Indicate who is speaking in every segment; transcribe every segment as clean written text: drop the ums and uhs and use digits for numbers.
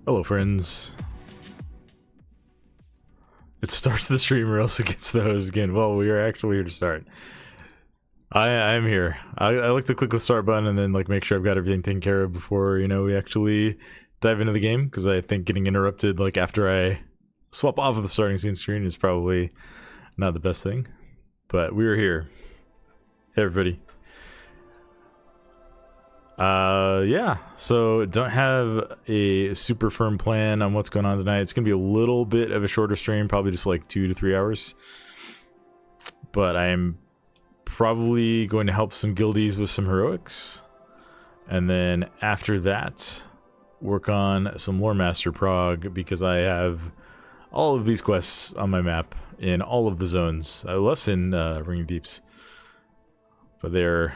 Speaker 1: Hello, friends. It starts the stream or else it gets the host again. Well, we are actually here to start. I'm here. I like to click the start button and then like make sure I've got everything taken care of before, you know, we actually dive into the game, because I think getting interrupted like after I swap off of the starting screen is probably not the best thing. But we are here. Hey, everybody. Yeah, so don't have a super firm plan on what's going on tonight. It's gonna be a little bit of a shorter stream, probably just like 2 to 3 hours, but I am probably going to help some guildies with some heroics, and then after that work on some loremaster prog, because I have all of these quests on my map in all of the zones, less in Ring of Deeps, but they're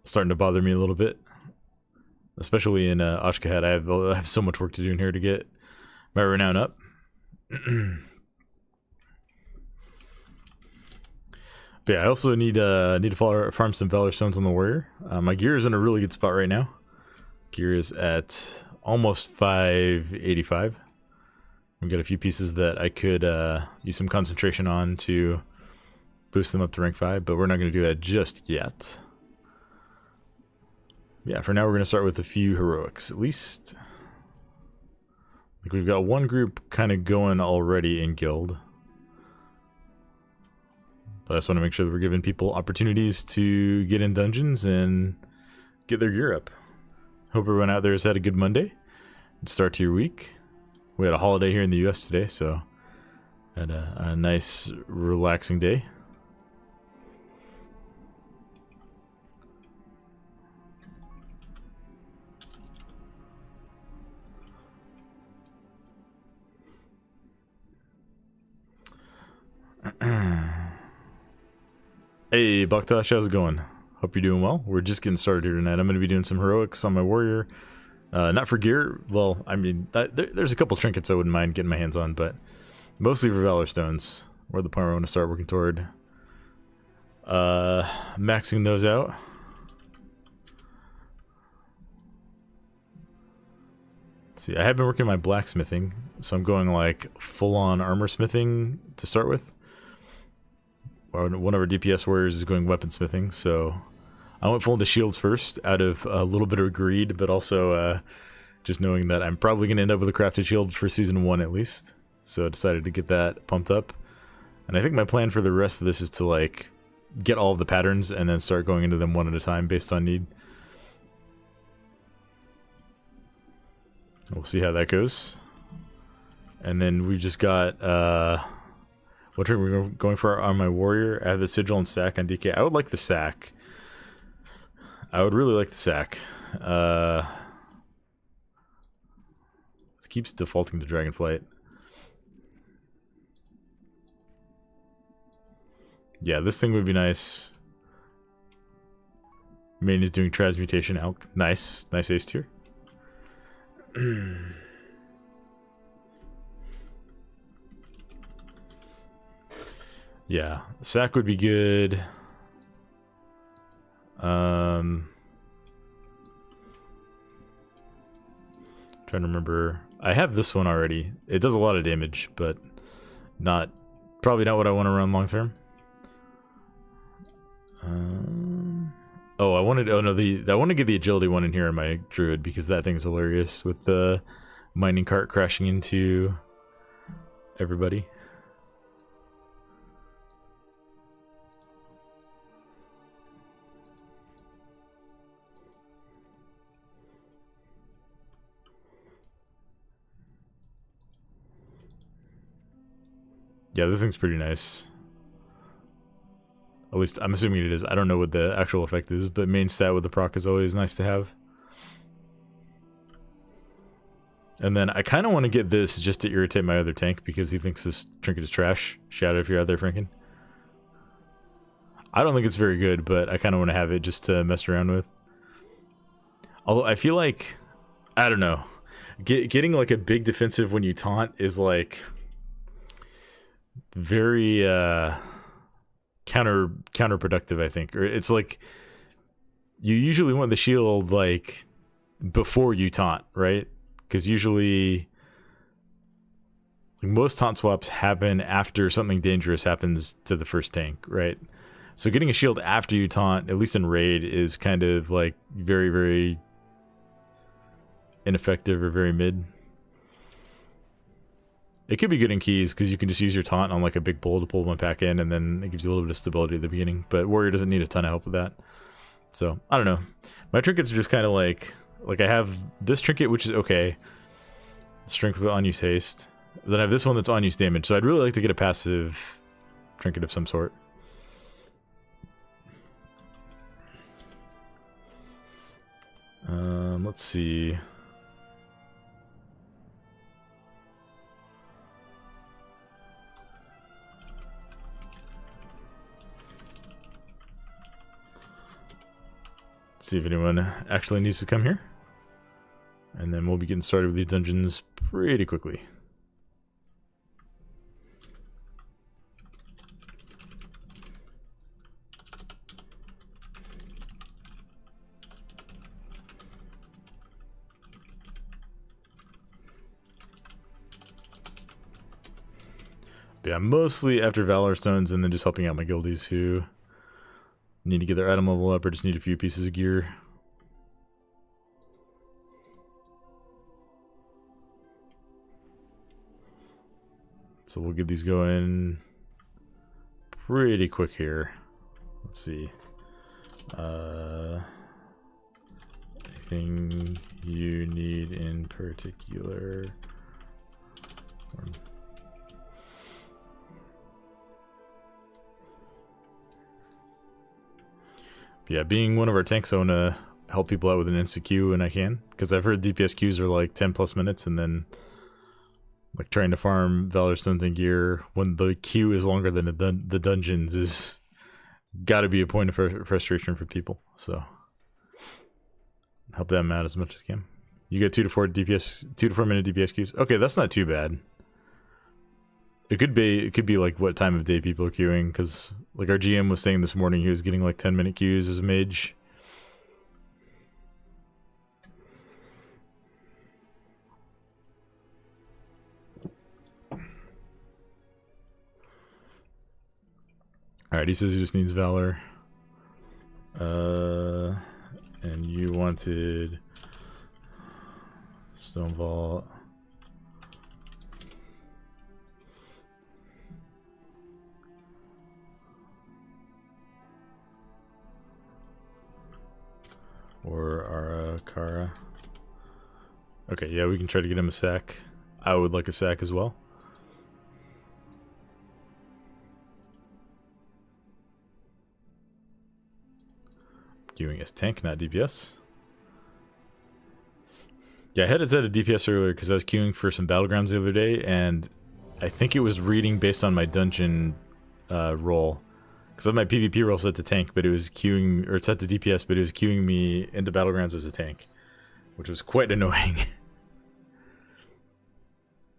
Speaker 1: starting to bother me a little bit. Especially in Ashkahet, I have so much work to do in here to get my renown up. But yeah, I also need to farm some Valor stones on the Warrior. My gear is in a really good spot right now. Gear is at almost 585. We've got a few pieces that I could use some concentration on to boost them up to rank 5, but we're not going to do that just yet. Yeah, for now we're going to start with a few heroics, at least. Like we've got one group kind of going already in guild. But I just want to make sure that we're giving people opportunities to get in dungeons and get their gear up. Hope everyone out there has had a good Monday and start to your week. We had a holiday here in the US today, so had a nice relaxing day. Hey, Baktash, how's it going? Hope you're doing well. We're just getting started here tonight. I'm going to be doing some heroics on my warrior. Not for gear. Well, I mean, there's a couple trinkets I wouldn't mind getting my hands on, but mostly for Valor stones. We're at the point where I want to start working toward maxing those out. Let's see, I have been working on my blacksmithing, so I'm going like full-on armor smithing to start with. One of our DPS warriors is going weaponsmithing, so I went full into shields first out of a little bit of greed, but also just knowing that I'm probably going to end up with a crafted shield for season 1 at least. So I decided to get that pumped up. And I think my plan for the rest of this is to like get all of the patterns and then start going into them one at a time based on need. We'll see how that goes. And then we've just got what are we going for on my warrior? I have the sigil and sack on DK. I would like the sack. I would really like the sack. It keeps defaulting to Dragonflight. Yeah, this thing would be nice. Main is doing transmutation elk. Nice. Nice ace tier. Yeah, sack would be good. Trying to remember. I have this one already. It does a lot of damage, but probably not what I want to run long term. I want to get the agility one in here on my druid, because that thing's hilarious with the mining cart crashing into everybody. Yeah, this thing's pretty nice. At least I'm assuming it is. I don't know what the actual effect is, but main stat with the proc is always nice to have. And then I kind of want to get this just to irritate my other tank, because he thinks this trinket is trash. Shout out if you're out there, Franken. I don't think it's very good, but I kind of want to have it just to mess around with. Although I feel like, I don't know, getting like a big defensive when you taunt is like very counterproductive, I think. Or it's like you usually want the shield like before you taunt, right? Because usually most taunt swaps happen after something dangerous happens to the first tank, right? So getting a shield after you taunt, at least in raid, is kind of like very, very ineffective or very mid. It could be good in keys because you can just use your taunt on like a big bull to pull one pack in, and then it gives you a little bit of stability at the beginning. But Warrior doesn't need a ton of help with that. So I don't know. My trinkets are just kind of like I have this trinket, which is okay. Strength with on-use haste. Then I have this one that's on-use damage. So I'd really like to get a passive trinket of some sort. Let's see. Let's see if anyone actually needs to come here. And then we'll be getting started with these dungeons pretty quickly. But yeah, mostly after Valor stones and then just helping out my guildies who need to get their item level up or just need a few pieces of gear. So we'll get these going pretty quick here. Let's see. Anything you need in particular? Yeah, being one of our tanks, I want to help people out with an insta Q when I can, because I've heard DPS Qs are like 10 plus minutes, and then like trying to farm Valor stones and gear when the queue is longer than the dungeons is got to be a point of frustration for people. So help them out as much as I can. You get 2 to 4 minute DPS queues. Okay, that's not too bad. It could be like what time of day people are queuing, because like our GM was saying this morning he was getting like 10-minute queues as a mage. Alright, he says he just needs Valor. And you wanted Stone Vault. Or Arakara. Okay, yeah, we can try to get him a sack. I would like a sack as well. Queuing as tank, not DPS. Yeah, I had it set a DPS earlier because I was queuing for some battlegrounds the other day, and I think it was reading based on my dungeon roll. Because I have my PvP roll set to tank, but it was queuing, or it's set to DPS, but it was queuing me into battlegrounds as a tank, which was quite annoying.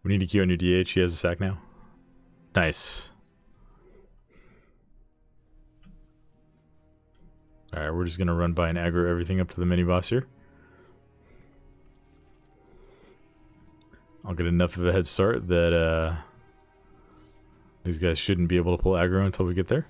Speaker 1: We need to queue on your DH. He has a sack now. Nice. Alright, we're just going to run by and aggro everything up to the mini boss here. I'll get enough of a head start that these guys shouldn't be able to pull aggro until we get there.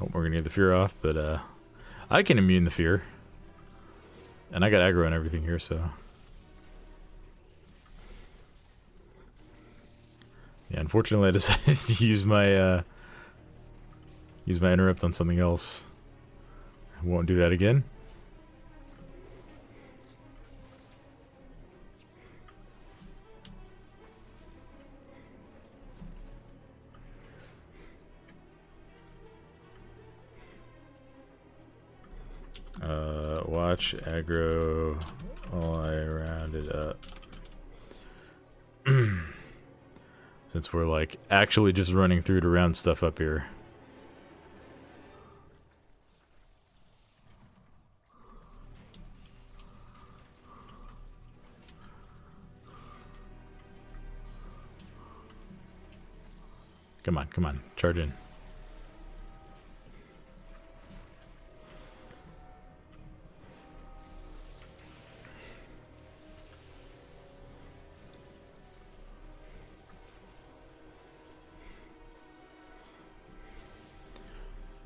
Speaker 1: Oh, we're gonna get the fear off, but I can immune the fear. And I got aggro and everything here, so. Yeah, unfortunately I decided to use my interrupt on something else. I won't do that again. Watch aggro while I round it up. Since we're like actually just running through to round stuff up here. Come on, come on. Charge in.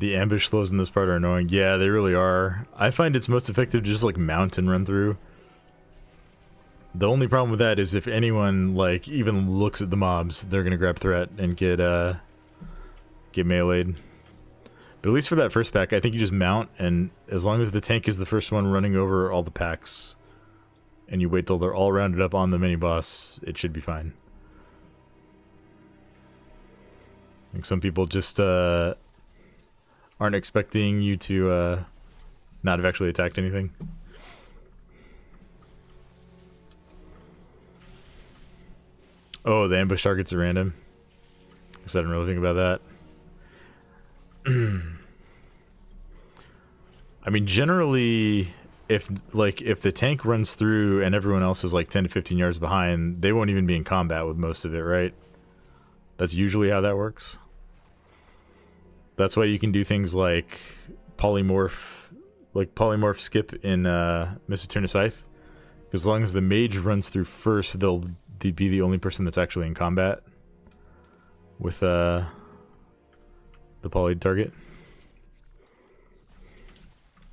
Speaker 1: The ambush slows in this part are annoying. Yeah, they really are. I find it's most effective to just like mount and run through. The only problem with that is if anyone like even looks at the mobs, they're gonna grab threat and get meleeed. But at least for that first pack, I think you just mount, and as long as the tank is the first one running over all the packs, and you wait till they're all rounded up on the mini boss, it should be fine. I think some people just aren't expecting you to not have actually attacked anything. Oh, the ambush targets are random. Guess I didn't really think about that. I mean, generally, if the tank runs through and everyone else is like 10 to 15 yards behind, they won't even be in combat with most of it, right? That's usually how that works. That's why you can do things like polymorph skip in Miss Eterna Scythe. Because as long as the mage runs through first, they'll be the only person that's actually in combat with the poly target.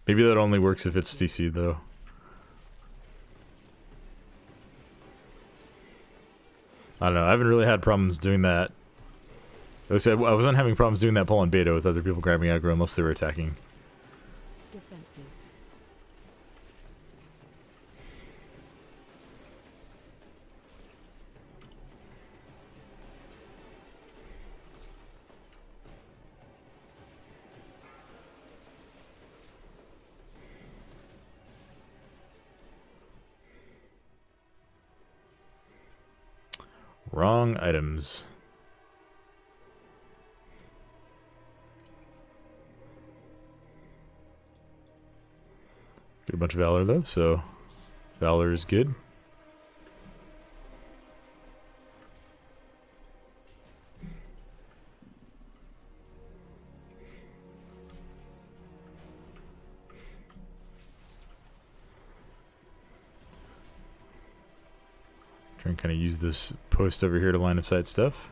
Speaker 1: Maybe that only works if it's CC though. I don't know. I haven't really had problems doing that. At least I wasn't having problems doing that pull on beta with other people grabbing aggro unless they were attacking.
Speaker 2: Defensive.
Speaker 1: Wrong items. Get a bunch of Valor though, so Valor is good. Try and kind of use this post over here to line of sight stuff.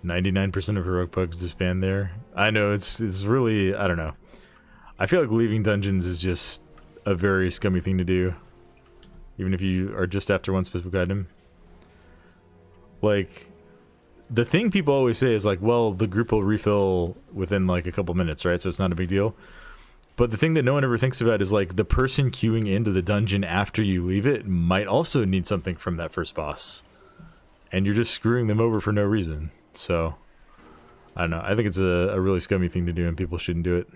Speaker 1: %99 of heroic bugs disband there. I know it's really, I don't know. I feel like leaving dungeons is just a very scummy thing to do, even if you are just after one specific item. Like, the thing people always say is like, well, the group will refill within like a couple minutes, right? So it's not a big deal. But the thing that no one ever thinks about is like the person queuing into the dungeon after you leave it might also need something from that first boss, and you're just screwing them over for no reason. So, I don't know. I think it's a really scummy thing to do, and people shouldn't do it.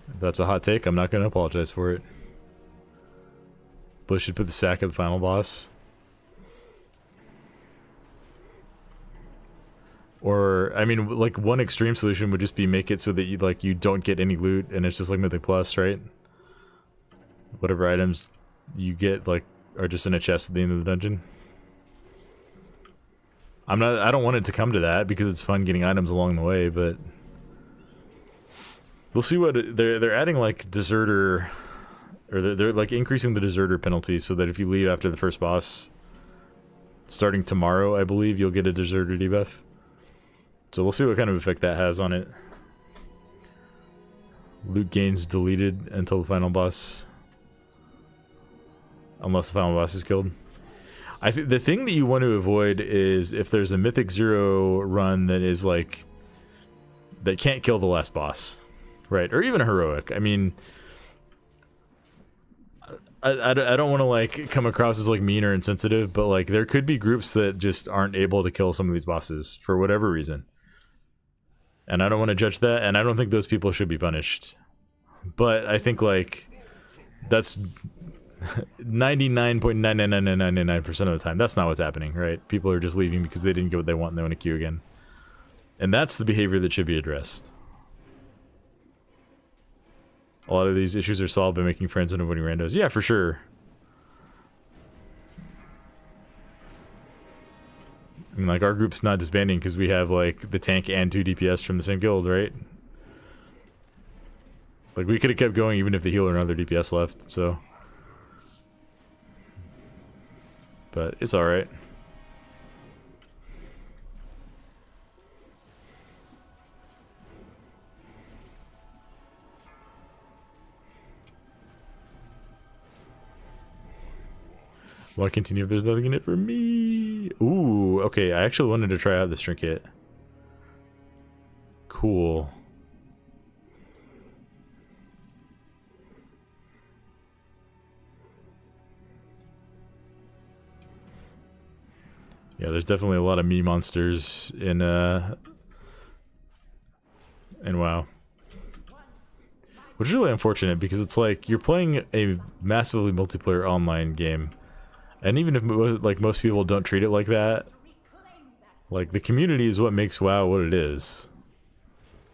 Speaker 1: If that's a hot take, I'm not going to apologize for it. Bush should put the sack at the final boss. Or, I mean, like, one extreme solution would just be make it so that you don't get any loot, and it's just like Mythic Plus, right? Whatever items you get, like, are just in a chest at the end of the dungeon. I don't want it to come to that because it's fun getting items along the way, but we'll see what they're adding, like deserter, or they're like increasing the deserter penalty so that if you leave after the first boss, starting tomorrow, I believe, you'll get a deserter debuff. So we'll see what kind of effect that has on it. Loot gains deleted until the final boss, unless the final boss is killed. I think the thing that you want to avoid is if there's a Mythic Zero run that is like, that can't kill the last boss, right? Or even a heroic. I mean, I don't want to like come across as like mean or insensitive, but like there could be groups that just aren't able to kill some of these bosses for whatever reason. And I don't want to judge that, and I don't think those people should be punished. But I think like that's 99.99999% of the time that's not what's happening, right? People are just leaving because they didn't get what they want and they want to queue again. And that's the behavior that should be addressed. A lot of these issues are solved by making friends and avoiding randos. Yeah, for sure. I mean, like, our group's not disbanding because we have, like, the tank and 2 DPS from the same guild, right? Like, we could have kept going even if the healer and other DPS left, so... But it's alright. Why continue if there's nothing in it for me? Ooh, okay, I actually wanted to try out this trinket. Cool. Yeah, there's definitely a lot of me monsters in WoW. Which is really unfortunate because it's like you're playing a massively multiplayer online game. And even if like most people don't treat it like that, like the community is what makes WoW what it is.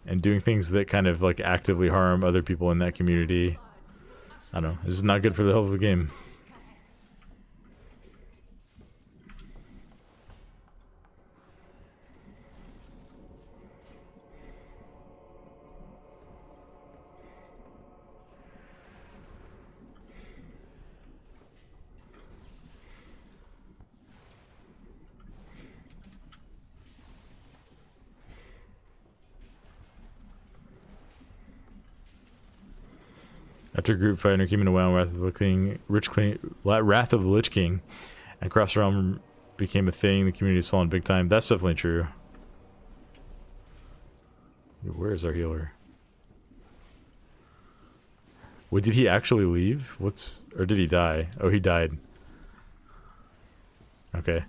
Speaker 1: And doing things that kind of like actively harm other people in that community, I don't know, is not good for the health of the game. After group fighter came into WoW, Wrath of the Lich King, and Cross Realm became a thing. The community saw in big time. That's definitely true. Where is our healer? Wait, did he actually leave? Or did he die? Oh, he died. Okay.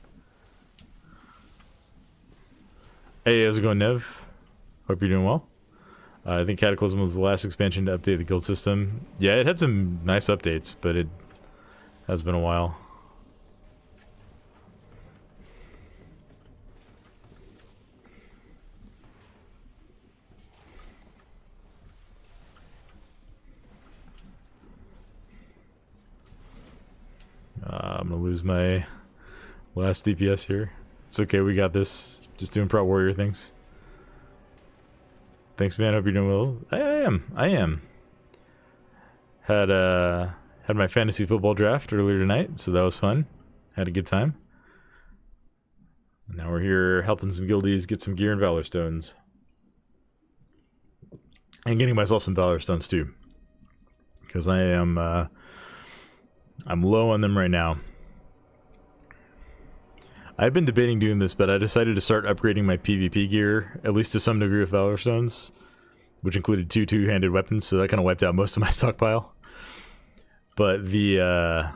Speaker 1: Hey, how's it going, Nev? Hope you're doing well. I think Cataclysm was the last expansion to update the guild system. Yeah, it had some nice updates, but it has been a while. I'm gonna lose my last DPS here. It's okay, we got this. Just doing Prot Warrior things. Thanks, man. Hope you're doing well. I am. Had my fantasy football draft earlier tonight, so that was fun. Had a good time. Now we're here helping some guildies get some gear and Valor Stones. And getting myself some Valor Stones too. Because I'm low on them right now. I've been debating doing this, but I decided to start upgrading my PvP gear, at least to some degree with Valor Stones, which included 2 two-handed weapons, so that kind of wiped out most of my stockpile. But the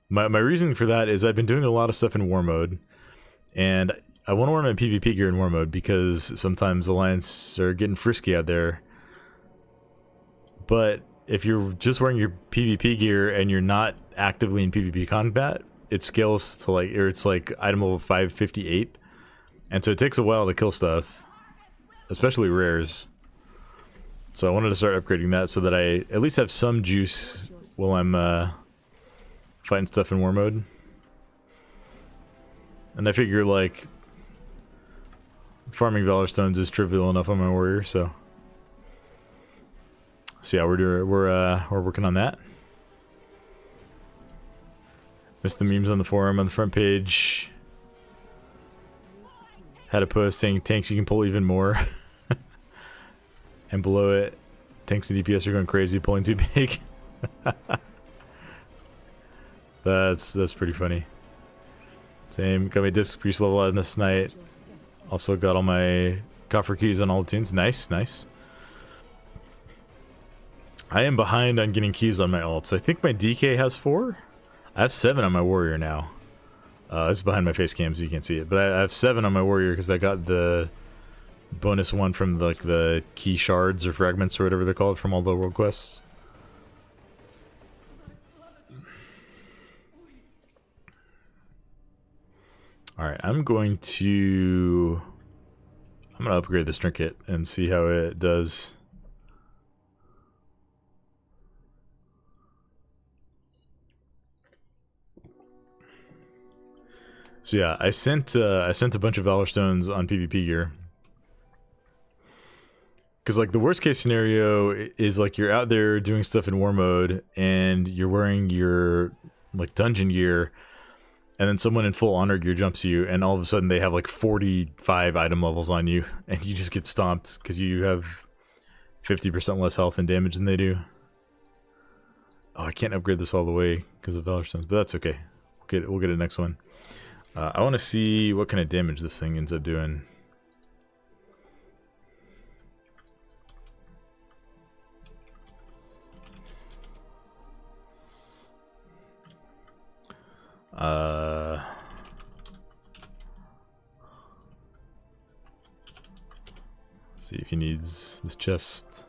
Speaker 1: my reasoning for that is I've been doing a lot of stuff in War Mode, and I want to wear my PvP gear in War Mode because sometimes Alliance are getting frisky out there. But if you're just wearing your PvP gear and you're not actively in PvP combat, it scales to like, or it's like item level 558, and so it takes a while to kill stuff, especially rares. So I wanted to start upgrading that so that I at least have some juice while I'm fighting stuff in War Mode. And I figure like farming Valor Stones is trivial enough on my warrior, so yeah, we're working on that. Missed the memes on the forum. On the front page had a post saying tanks you can pull even more. And below it, tanks and DPS are going crazy pulling too big. That's pretty funny. Same, got my disc priest level on this night. Also got all my coffer keys on all the tunes. Nice, nice. I am behind on getting keys on my alts. I think my DK has 4. I have 7 on my warrior now. It's behind my face cam so you can't see it. But I have 7 on my warrior because I got the bonus one from like the key shards or fragments or whatever they're called from all the world quests. Alright, I'm gonna upgrade this trinket and see how it does. So yeah, I sent a bunch of Valor stones on PvP gear. Because like the worst case scenario is like you're out there doing stuff in war mode and you're wearing your like dungeon gear, and then someone in full honor gear jumps you, and all of a sudden they have like 45 item levels on you, and you just get stomped because you have 50% less health and damage than they do. Oh, I can't upgrade this all the way because of Valor stones, but that's okay. We'll get it next one. I want to see what kind of damage this thing ends up doing. See if he needs this chest.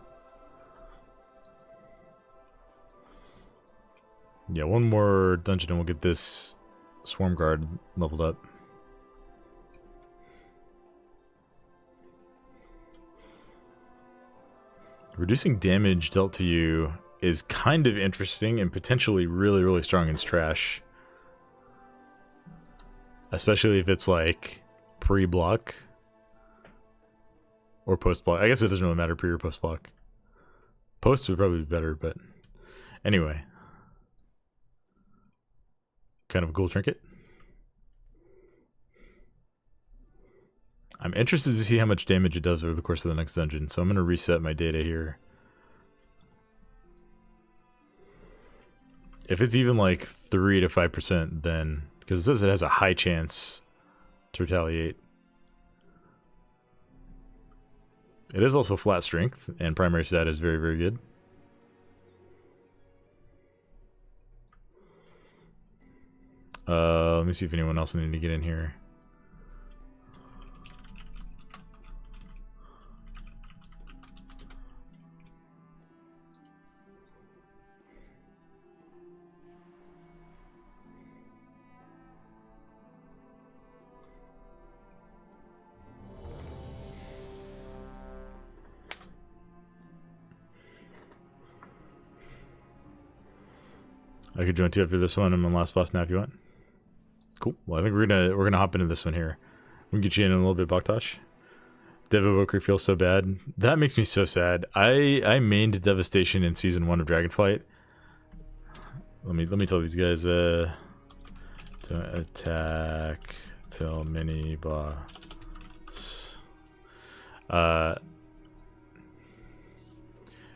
Speaker 1: Yeah, one more dungeon and we'll get this Swarm Guard leveled up. Reducing damage dealt to you is kind of interesting and potentially really, really strong in Strash. Especially if it's like pre-block or post-block. I guess it doesn't really matter pre or post-block. Post would probably be better, but anyway. Kind of a cool trinket. I'm interested to see how much damage it does over the course of the next dungeon, so I'm going to reset my data here. If it's even like 3 to 5%, then, because it says it has a high chance to retaliate. It is also flat strength, and primary stat is very, very good. Let me see if anyone else needed to get in here. I could join you after this one. I'm on last boss now if you want. Cool. Well, I think we're gonna hop into this one here. We can get you in a little bit, Baktosh. Dev Evoker feels so bad. That makes me so sad. I mained Devastation in season 1 of Dragonflight. Let me tell these guys to attack till mini boss.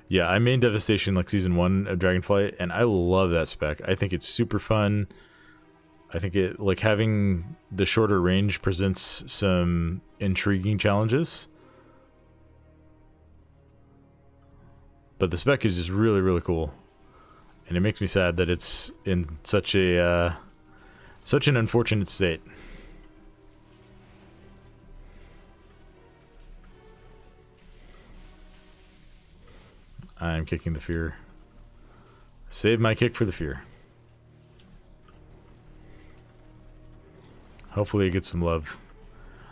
Speaker 1: Yeah, I main Devastation like season 1 of Dragonflight, and I love that spec. I think it's super fun. I think it, like, having the shorter range presents some intriguing challenges. But the spec is just really, really cool. And it makes me sad that it's in such a such an unfortunate state. I'm kicking the fear. Save my kick for the fear. Hopefully it gets some love.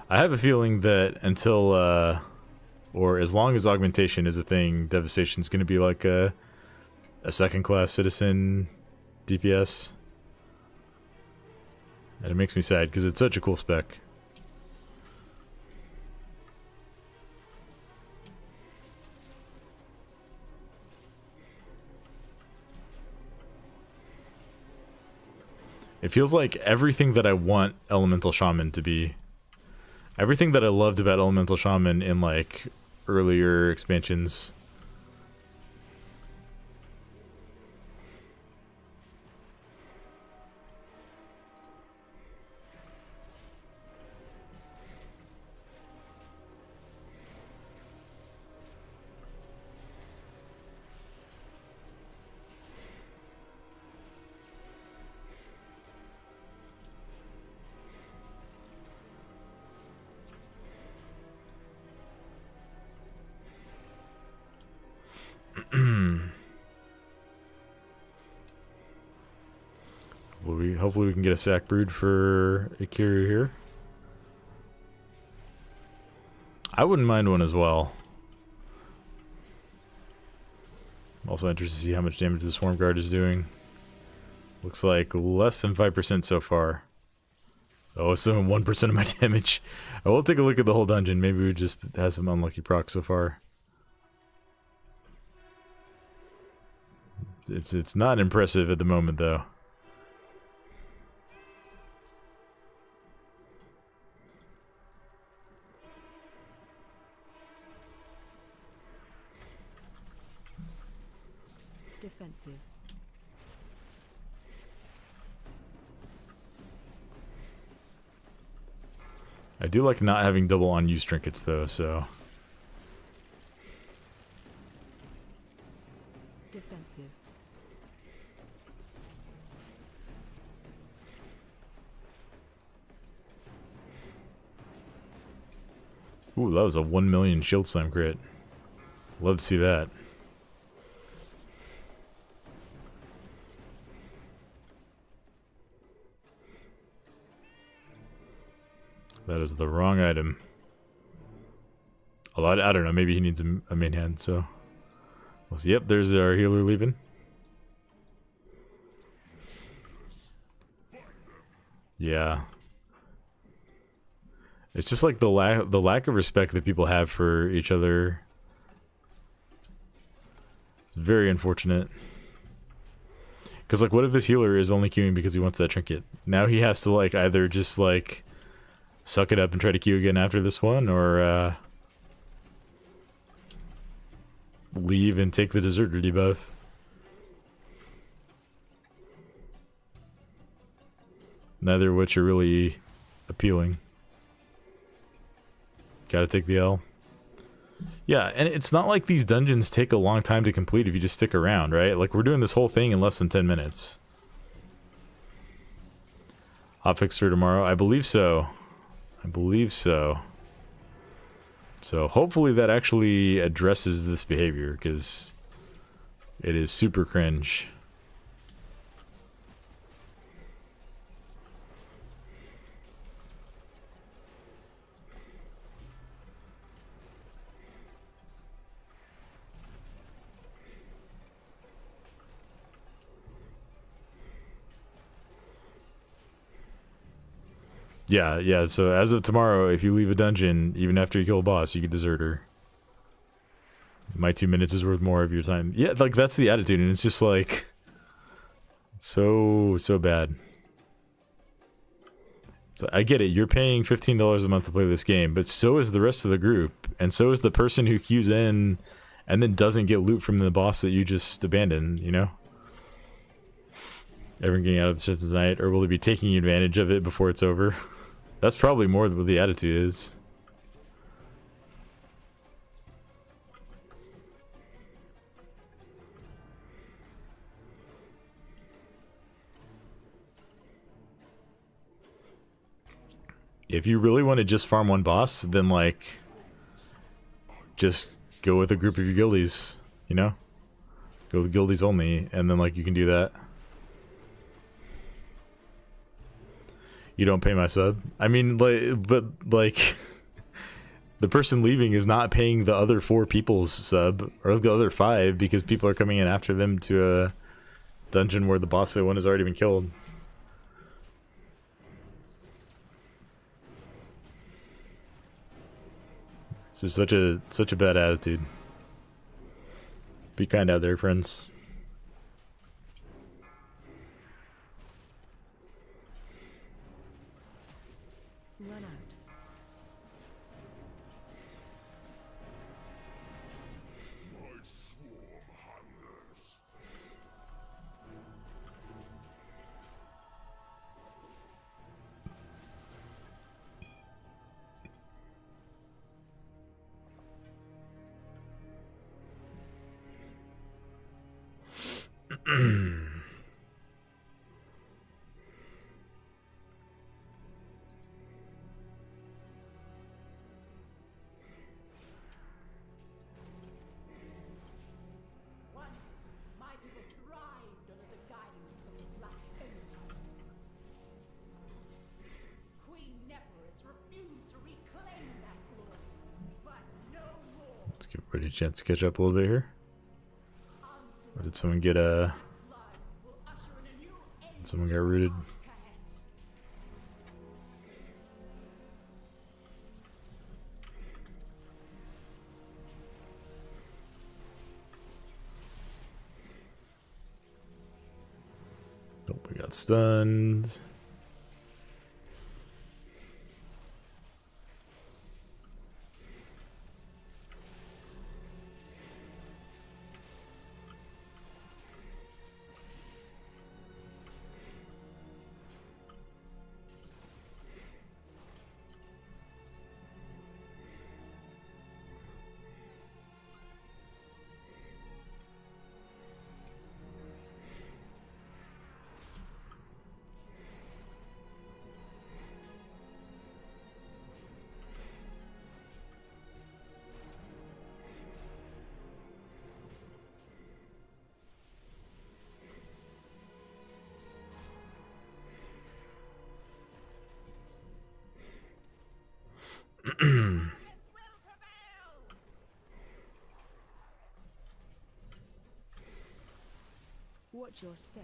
Speaker 1: I have a feeling that until, or as long as augmentation is a thing, Devastation is going to be like a second-class citizen DPS. And it makes me sad because it's such a cool spec. It feels like everything that I want Elemental Shaman to be. Everything that I loved about Elemental Shaman in like earlier expansions. hopefully we can get a sack brood for Akira here. I wouldn't mind one as well. I'm also interested to see how much damage the Swarm Guard is doing. Looks like less than 5% so far. Oh, it's doing 1% of my damage. I will take a look at the whole dungeon. Maybe we just have some unlucky procs so far. It's not impressive at the moment though.
Speaker 2: Defensive.
Speaker 1: I do like not having double unused trinkets though, so.
Speaker 2: Defensive.
Speaker 1: Ooh, that was a 1 million shield slam crit. Love to see that. That is the wrong item. Although I don't know, maybe he needs a main hand, so. We'll see. Yep, there's our healer leaving. Yeah. It's just like the lack of respect that people have for each other. It's very unfortunate. Because, like, what if this healer is only queuing because he wants that trinket? Now he has to, like, either just, like, suck it up and try to queue again after this one, or, leave and take the deserter debuff. Neither of which are really appealing. Gotta take the L. Yeah, and it's not like these dungeons take a long time to complete if you just stick around, right? Like, we're doing this whole thing in less than 10 minutes. Hotfix for tomorrow? I believe so. I believe so. So hopefully that actually addresses this behavior, because it is super cringe. Yeah, so as of tomorrow, if you leave a dungeon, even after you kill a boss, you get deserter. My 2 minutes is worth more of your time. Yeah, like, that's the attitude, and it's just like... So bad. So I get it, you're paying $15 a month to play this game, but so is the rest of the group, and so is the person who queues in and then doesn't get loot from the boss that you just abandoned, you know? Everyone getting out of the system tonight, or will they be taking advantage of it before it's over? That's probably more what the attitude is. If you really want to just farm one boss, then, like, just go with a group of your guildies, you know? Go with guildies only, and then, like, you can do that. You don't pay my sub? I mean, like, but, like, the person leaving is not paying the other 4 people's sub, or the other 5, because people are coming in after them to a dungeon where the boss they want has already been killed. It's just such a bad attitude. Be kind out there, friends.
Speaker 2: Run out.
Speaker 1: Give everybody a chance to catch up a little bit here. Or did someone get a... Someone got rooted? Nope, we got stunned.
Speaker 2: Watch your step.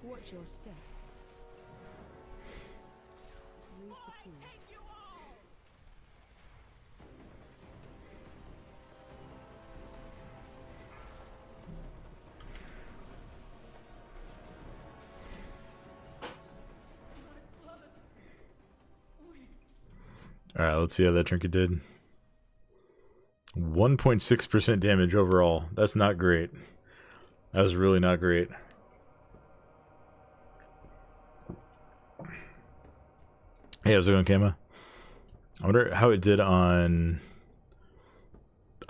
Speaker 2: Watch your step. Move to pool.
Speaker 1: Alright, let's see how that trinket did. 1.6% damage overall. That's not great. That was really not great. Hey, how's it going, Kama? I wonder how it did on...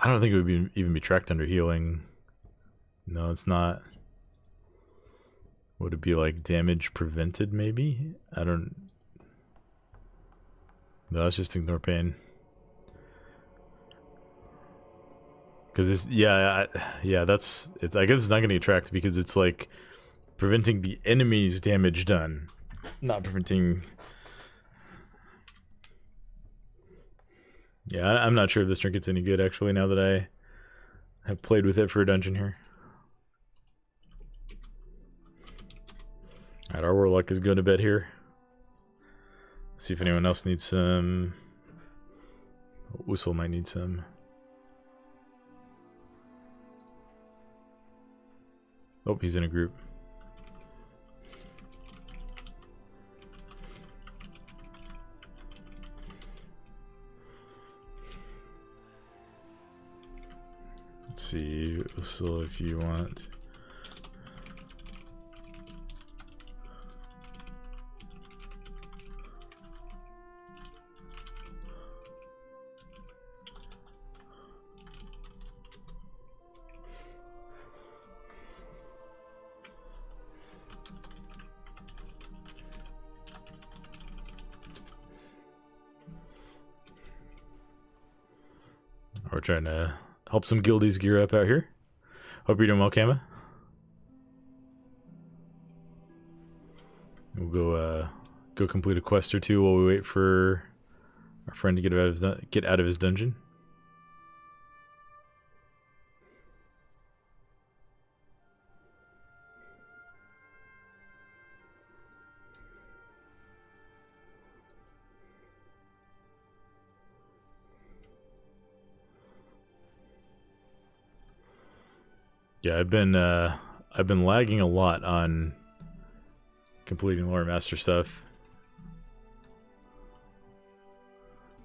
Speaker 1: I don't think it would even be tracked under healing. No, it's not. Would it be like damage prevented, maybe? I don't... No, let's just ignore pain. Because it's... Yeah, that's... It's, I guess it's not going to get tracked because it's like preventing the enemy's damage done. Not preventing... Yeah, I'm not sure if this trinket's any good, actually, now that I have played with it for a dungeon here. Alright, our warlock is going to bed here. See if anyone else needs some... Usul might need some. Oh, he's in a group. Let's see, Usul, if you want... We're trying to help some guildies gear up out here. Hope you're doing well, Kama. We'll go complete a quest or two while we wait for our friend to get out of his dungeon. Yeah, I've been lagging a lot on completing loremaster stuff.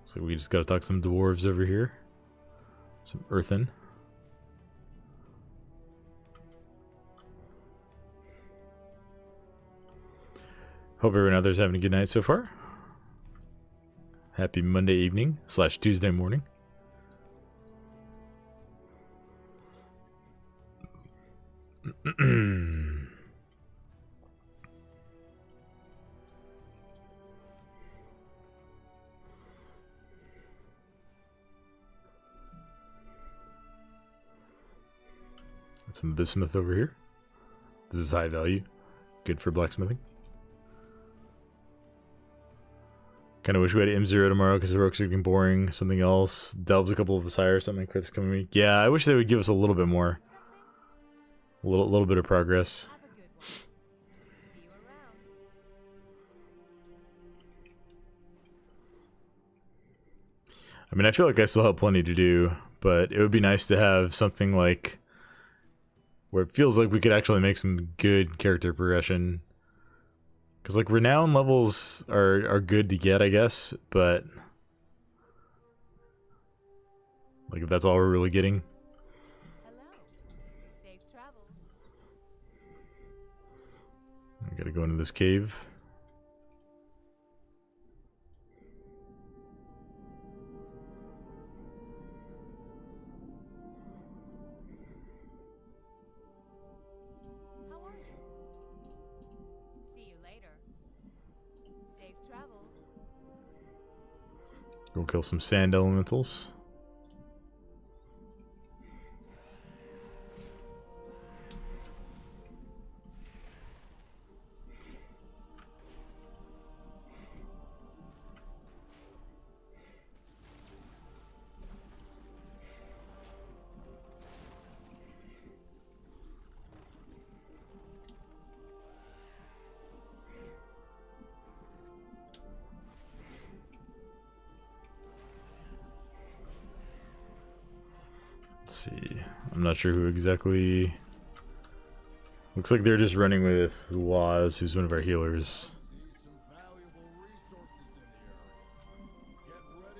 Speaker 1: So we just gotta talk some dwarves over here. Some earthen. Hope everyone out there's having a good night so far. Happy Monday evening / Tuesday morning. Some bismuth over here. This is high value. Good for blacksmithing. Kind of wish we had M0 tomorrow because the Heroics are getting boring. Something else. Delves a couple of us higher or something for this coming week. Yeah, I wish they would give us a little bit more. A little bit of progress. I mean, I feel like I still have plenty to do, but it would be nice to have something like where it feels like we could actually make some good character progression. Because like renown levels are good to get, I guess, but like if that's all we're really getting.
Speaker 3: Hello. Safe travels.
Speaker 1: I gotta go into this cave.
Speaker 3: How are you? See you later. Safe travels.
Speaker 1: Go kill some sand elementals. Let's see. I'm not sure who exactly. Looks like they're just running with Waz, who's one of our healers.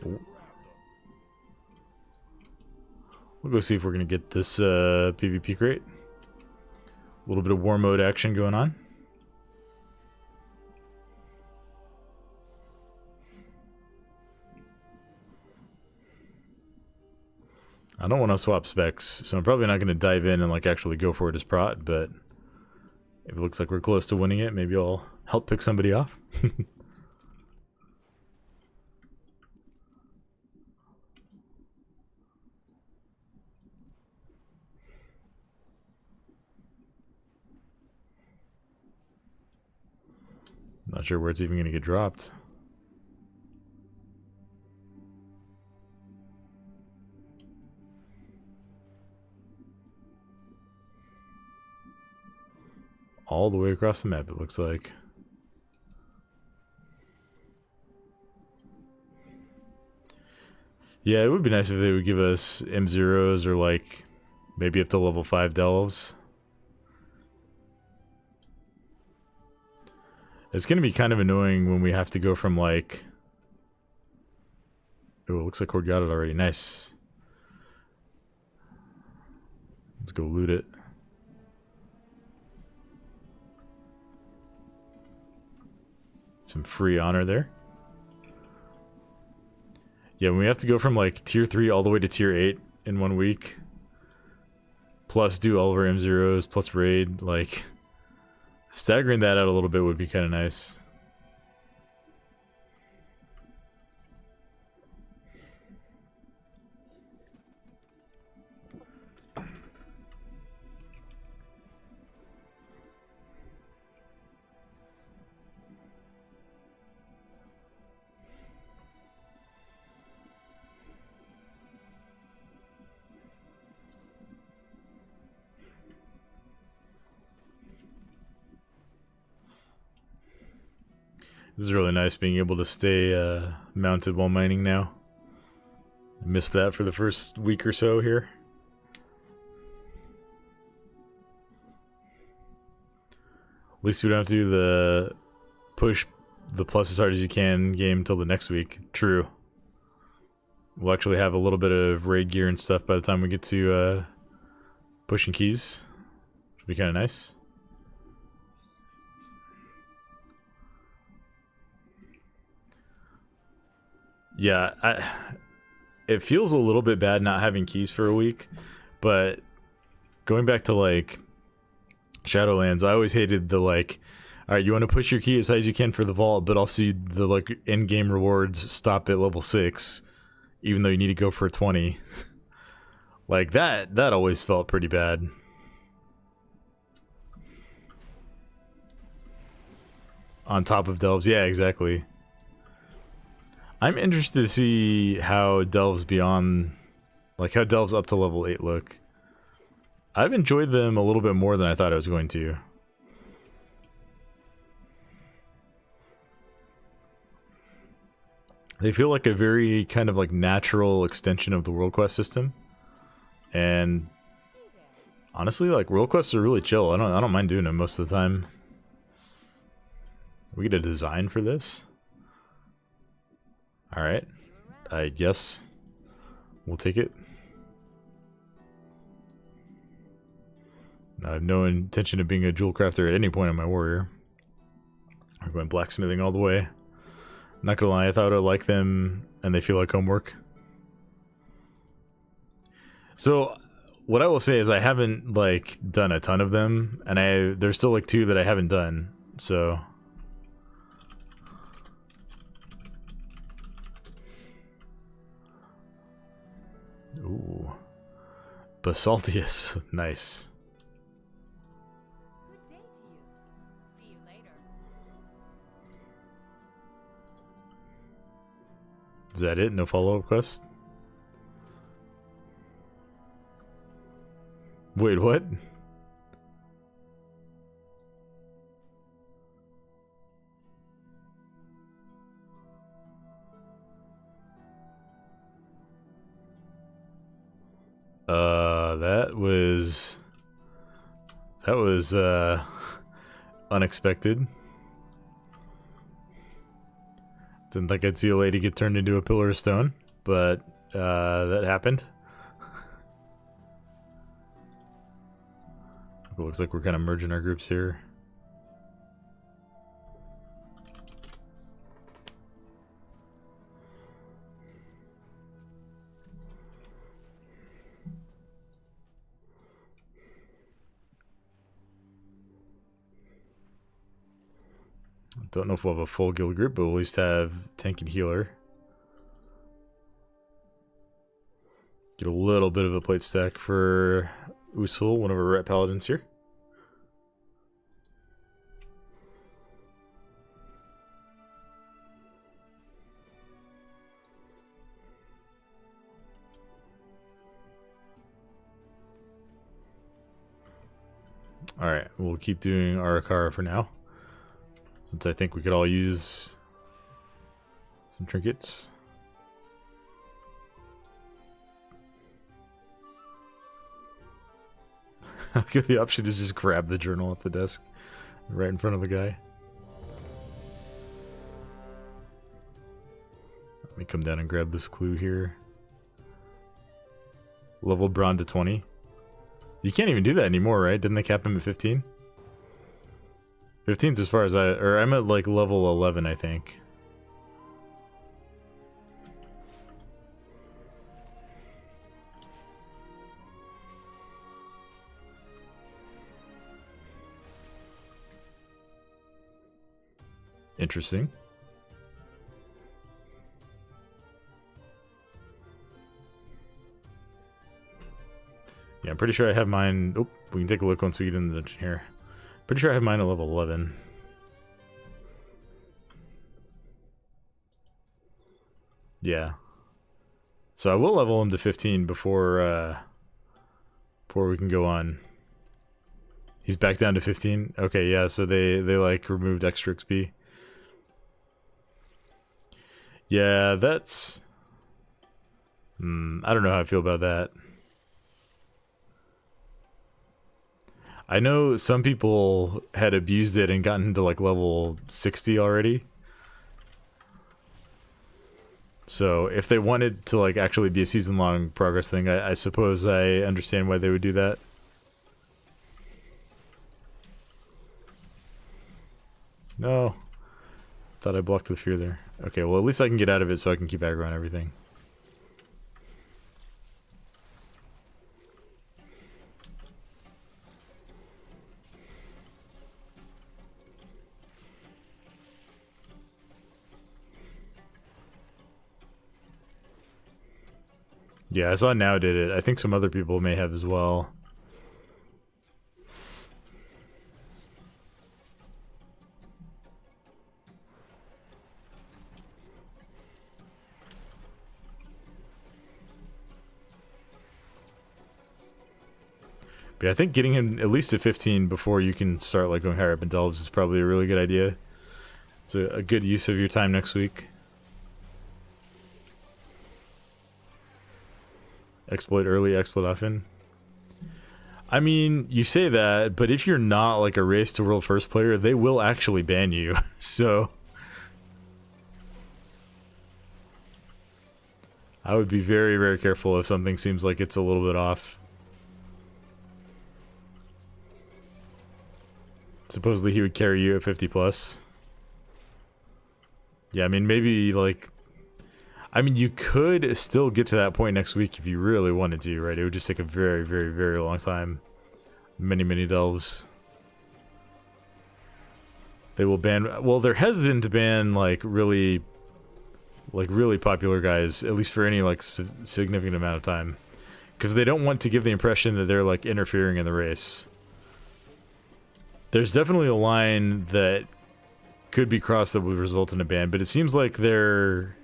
Speaker 1: Ooh. We'll go see if we're gonna get this PvP crate. A little bit of war mode action going on. I don't want to swap specs, so I'm probably not going to dive in and like actually go for it as Prot, but if it looks like we're close to winning it, maybe I'll help pick somebody off. Not sure where it's even going to get dropped. All the way across the map, it looks like. Yeah, it would be nice if they would give us M0s or like maybe up to level 5 delves. It's gonna be kind of annoying when we have to go from like... Oh, it looks like Horde got it already. Nice. Let's go loot it. Some free honor there. Yeah, when we have to go from like tier 3 all the way to tier 8 in 1 week, plus do all of our M0s, plus raid, like staggering that out a little bit would be kind of nice. This is really nice being able to stay mounted while mining now. I missed that for the first week or so here. At least we don't have to do the push the plus as hard as you can game until the next week. True. We'll actually have a little bit of raid gear and stuff by the time we get to pushing keys. Which would be kind of nice. Yeah, it feels a little bit bad not having keys for a week, but going back to like Shadowlands, I always hated the like, alright, you want to push your key as high as you can for the vault, but also the like in-game rewards stop at level 6, even though you need to go for a 20. Like that always felt pretty bad. on top of delves. Yeah, exactly. I'm interested to see how delves beyond, like how delves up to level 8 look. I've enjoyed them a little bit more than I thought I was going to. They feel like a very kind of like natural extension of the world quest system. And honestly, like world quests are really chill. I don't mind doing them most of the time. We get a design for this. All right, I guess we'll take it. I have no intention of being a jewel crafter at any point in my warrior. I'm going blacksmithing all the way. Not gonna lie, I thought I would like them, and they feel like homework. So, what I will say is I haven't like done a ton of them, and there's still like 2 that I haven't done. So. Ooh. Basaltius. Nice.
Speaker 3: Good day to you. See you later.
Speaker 1: Is that it? No follow-up quest? Wait, what? That was unexpected. Didn't think I'd see a lady get turned into a pillar of stone, but that happened. It looks like we're kind of merging our groups here. Don't know if we'll have a full guild group, but we'll at least have tank and healer. Get a little bit of a plate stack for Usul, one of our rat paladins here. Alright, we'll keep doing Arakara for now, since I think we could all use some trinkets. The option is just grab the journal off the desk right in front of the guy. Let me come down and grab this clue here. Level Braun to 20. You can't even do that anymore, right? Didn't they cap him at 15? 15's as far as I'm at like level 11, I think. Interesting. Yeah, I'm pretty sure I have mine. Oh, we can take a look once we get in the dungeon here. Pretty sure I have mine at level 11. Yeah. So I will level him to 15 before we can go on. He's back down to 15. Okay, yeah, so they like removed extra XP. Yeah, that's I don't know how I feel about that. I know some people had abused it and gotten to like level 60 already. So if they wanted to like actually be a season-long progress thing, I suppose I understand why they would do that. No. Thought I blocked the fear there. Okay, well at least I can get out of it so I can keep aggro on everything. Yeah, I saw Now did it. I think some other people may have as well. But I think getting him at least to 15 before you can start like going higher up in delves is probably a really good idea. It's a good use of your time next week. Exploit early, exploit often. I mean, you say that, but if you're not like a race to world first player, they will actually ban you. So I would be very, very careful if something seems like it's a little bit off. Supposedly he would carry you at 50 plus. Yeah, I mean, maybe like... I mean, you could still get to that point next week if you really wanted to, right? It would just take a very, very, very long time. Many, many delves. They will ban... Well, they're hesitant to ban, like, really popular guys, at least for any, like, significant amount of time. Because they don't want to give the impression that they're, like, interfering in the race. There's definitely a line that could be crossed that would result in a ban, but it seems like their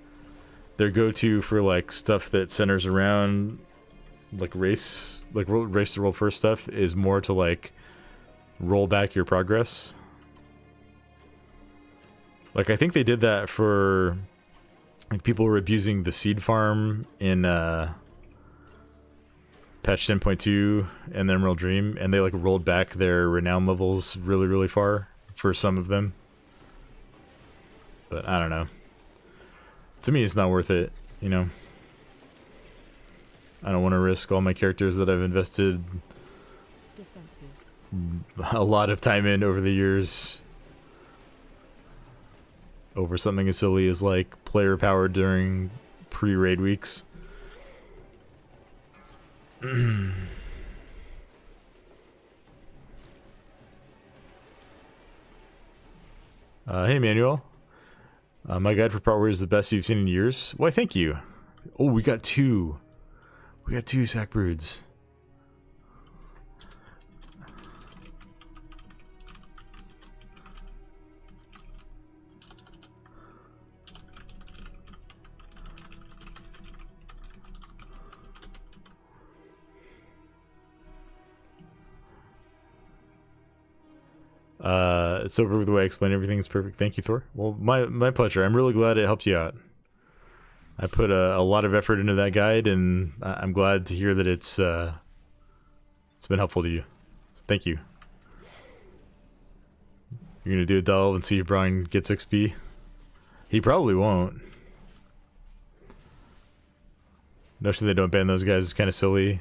Speaker 1: go-to for like stuff that centers around like race to world first stuff is more to like roll back your progress. Like I think they did that for like people were abusing the seed farm in patch 10.2 and the Emerald Dream, and they like rolled back their renown levels really, really far for some of them. But I don't know. To me, it's not worth it, you know. I don't want to risk all my characters that I've invested
Speaker 2: Defensive.
Speaker 1: a lot of time in over the years over something as silly as like player power during pre-raid weeks. Hey Manuel. My guide for Prot Warrior is the best you've seen in years. Why, thank you. Oh, we got two. We got two sack broods. It's over with the way I explained everything is perfect. Thank you, Thor. Well, my pleasure. I'm really glad it helped you out. I put a lot of effort into that guide, and I'm glad to hear that it's been helpful to you. So thank you. You're gonna do a delve and see if Brian gets XP. He probably won't. Notion they don't ban those guys is kind of silly.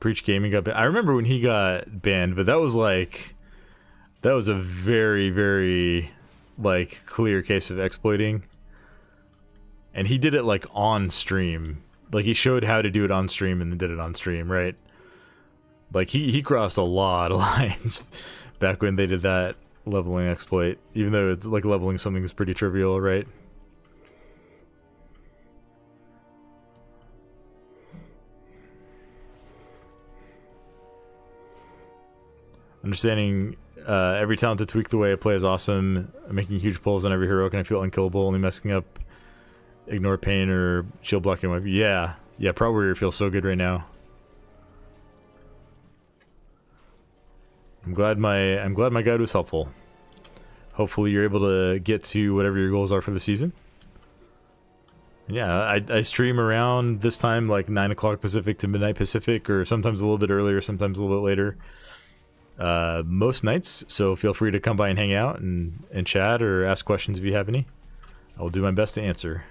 Speaker 1: Preach Gaming got banned. I remember when he got banned, but that was a very, very like clear case of exploiting. And he did it like on stream. Like he showed how to do it on stream and then did it on stream, right? Like he crossed a lot of lines back when they did that leveling exploit, even though it's like leveling something is pretty trivial, right? Understanding every talent to tweak the way I play is awesome. I'm making huge pulls on every heroic and I feel unkillable, only messing up ignore pain or shield blocking my... Yeah, Prot Warrior feels so good right now. I'm glad my guide was helpful. Hopefully you're able to get to whatever your goals are for the season. Yeah, I stream around this time like 9 o'clock Pacific to midnight Pacific, or sometimes a little bit earlier, sometimes a little bit later. Most nights, so feel free to come by and hang out and chat or ask questions if you have any. I will do my best to answer.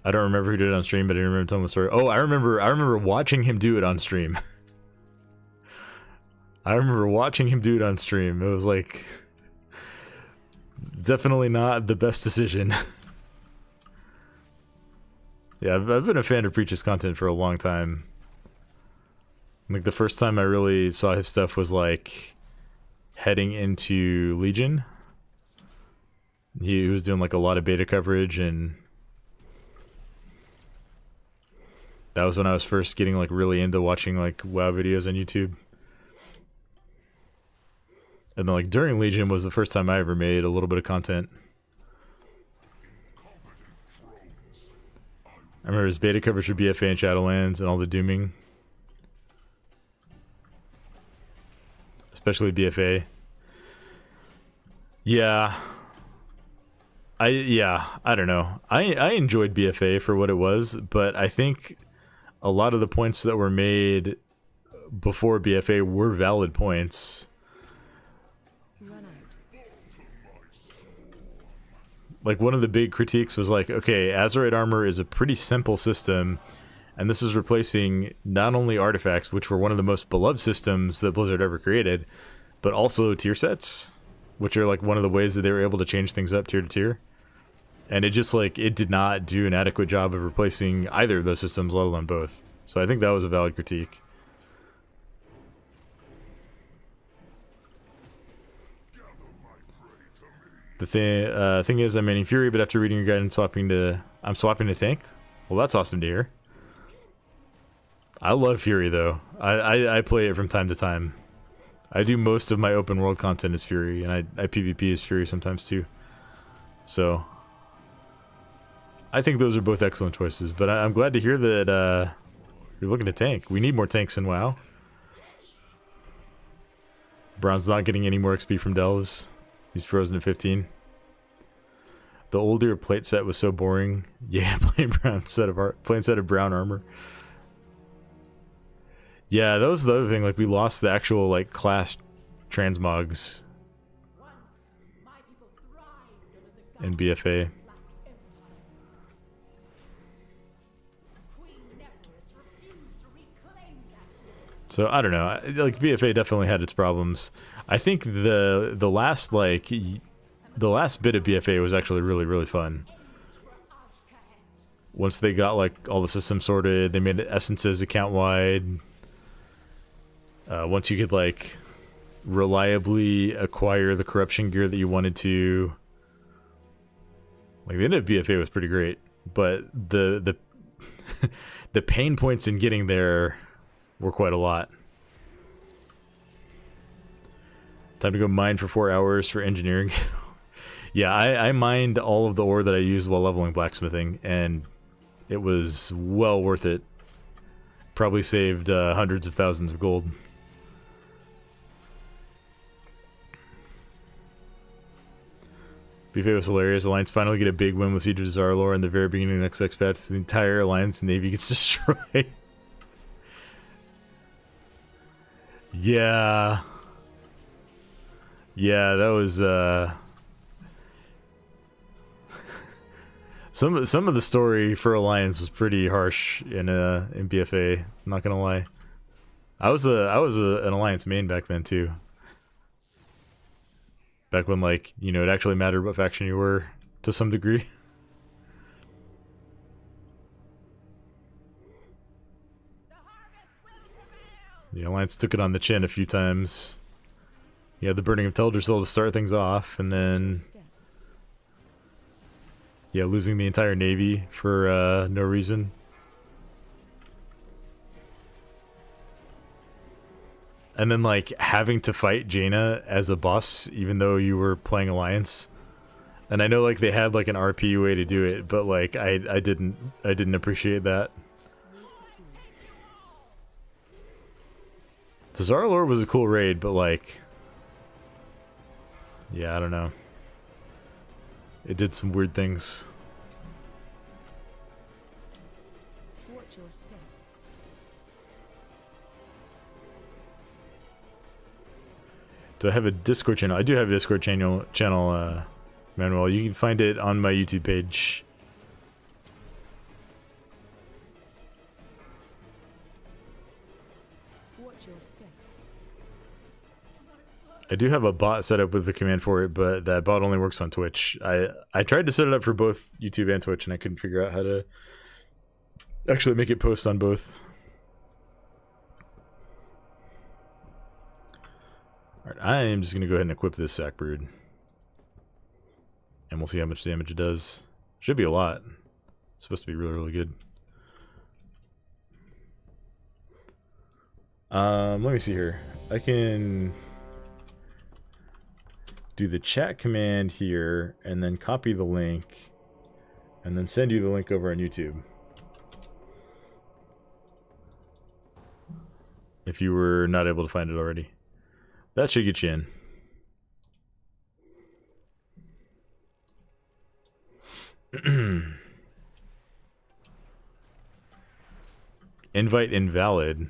Speaker 1: I don't remember who did it on stream, but I remember telling the story. Oh, I remember watching him do it on stream. I remember watching him do it on stream. It was like definitely not the best decision. Yeah, I've been a fan of Preach's content for a long time. Like the first time I really saw his stuff was like heading into Legion. He was doing like a lot of beta coverage, and that was when I was first getting like really into watching like WoW videos on YouTube. And then like during Legion was the first time I ever made a little bit of content. I remember his beta coverage for BFA and Shadowlands and all the dooming. Especially BFA. Yeah. I don't know. I enjoyed BFA for what it was, but I think a lot of the points that were made before BFA were valid points.
Speaker 2: Run out.
Speaker 1: Like, one of the big critiques was like, okay, Azerite armor is a pretty simple system, and this is replacing not only artifacts, which were one of the most beloved systems that Blizzard ever created, but also tier sets, which are like one of the ways that they were able to change things up tier to tier. And it just like, it did not do an adequate job of replacing either of those systems, let alone both. So I think that was a valid critique. The thing is, I'm maining Fury, but after reading your guide and I'm swapping to tank. Well, that's awesome to hear. I love Fury though. I play it from time to time. I do most of my open world content as Fury, and I PvP as Fury sometimes too. So I think those are both excellent choices. But I'm glad to hear that you're looking to tank. We need more tanks in WoW. Braun's not getting any more XP from Delves. He's frozen at 15. The older plate set was so boring. Yeah, plain set of brown armor. Yeah, that was the other thing. Like, we lost the actual like class transmogs in BFA. So I don't know. Like, BFA definitely had its problems. I think the last bit of BFA was actually really fun. Once they got like all the systems sorted, they made essences account wide. Once you could like reliably acquire the corruption gear that you wanted to, like, the end of BFA was pretty great, but the the pain points in getting there were quite a lot. Time to go mine for 4 hours for engineering. Yeah, I mined all of the ore that I used while leveling blacksmithing, and it was well worth it. Probably saved hundreds of thousands of gold. BFA was hilarious. Alliance finally get a big win with Siege of Zarlor in the very beginning of the next X patch. The entire Alliance Navy gets destroyed. Yeah. Yeah, that was some of the story for Alliance was pretty harsh in BFA, I'm not gonna lie. I was an Alliance main back then too. Back when, like, you know, it actually mattered what faction you were to some degree. The Alliance took it on the chin a few times. You had the burning of Teldrassil to start things off, and then yeah, losing the entire navy for no reason. And then like having to fight Jaina as a boss even though you were playing Alliance. And I know like they had like an RP way to do it, but like I didn't appreciate that. The Zarlor was a cool raid, but like, yeah, I don't know. It did some weird things.
Speaker 2: Watch your step.
Speaker 1: Do I have a Discord channel? I do have a Discord channel, Manuel. You can find it on my YouTube page.
Speaker 2: Watch your step.
Speaker 1: I do have a bot set up with the command for it, but that bot only works on Twitch. I tried to set it up for both YouTube and Twitch, and I couldn't figure out how to actually make it post on both. Alright, I am just going to go ahead and equip this Sack Brood. And we'll see how much damage it does. Should be a lot. It's supposed to be really good. Let me see here. I can... do the chat command here, and then copy the link, and then send you the link over on YouTube. If you were not able to find it already. That should get you in. Invite invalid.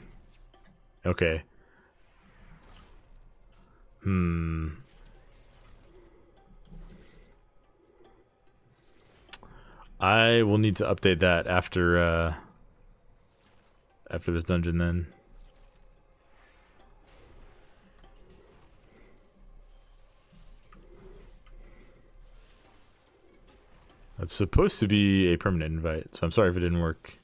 Speaker 1: Okay. I will need to update that after this dungeon then. It's supposed to be a permanent invite, so I'm sorry if it didn't work.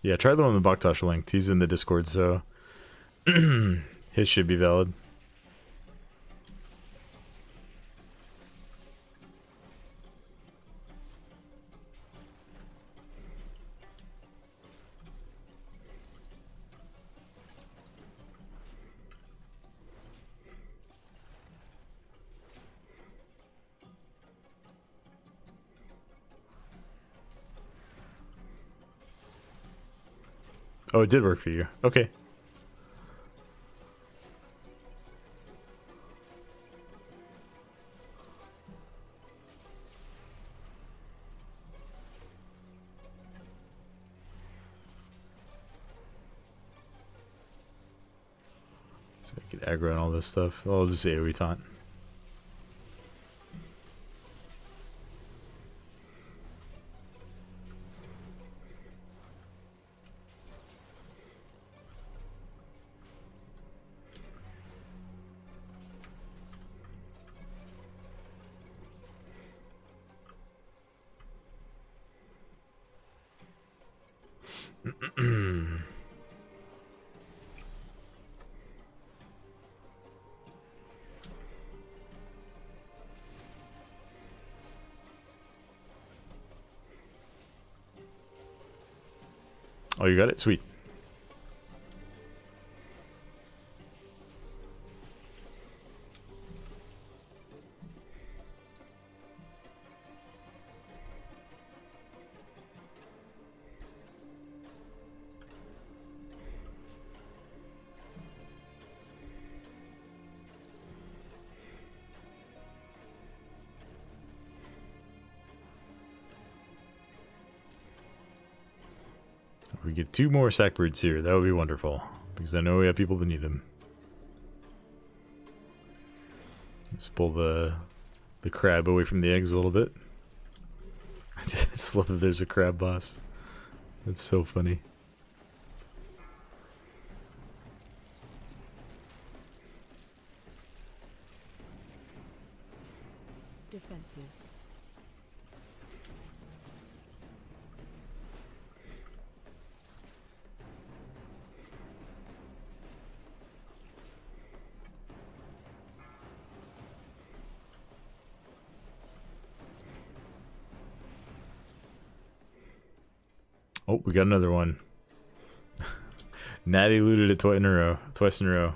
Speaker 1: Yeah, try the one with Baktosh linked. He's in the Discord, so his should be valid. Oh, it did work for you. Okay. So I could aggro on all this stuff. I'll just say AoE taunt. Oh, you got it? Sweet. If we get 2 more sack birds here, that would be wonderful. Because I know we have people that need them. Let's pull the crab away from the eggs a little bit. I just love that there's a crab boss. That's so funny.
Speaker 2: Defensive.
Speaker 1: Oh, we got another one. Natty looted it twice in a row.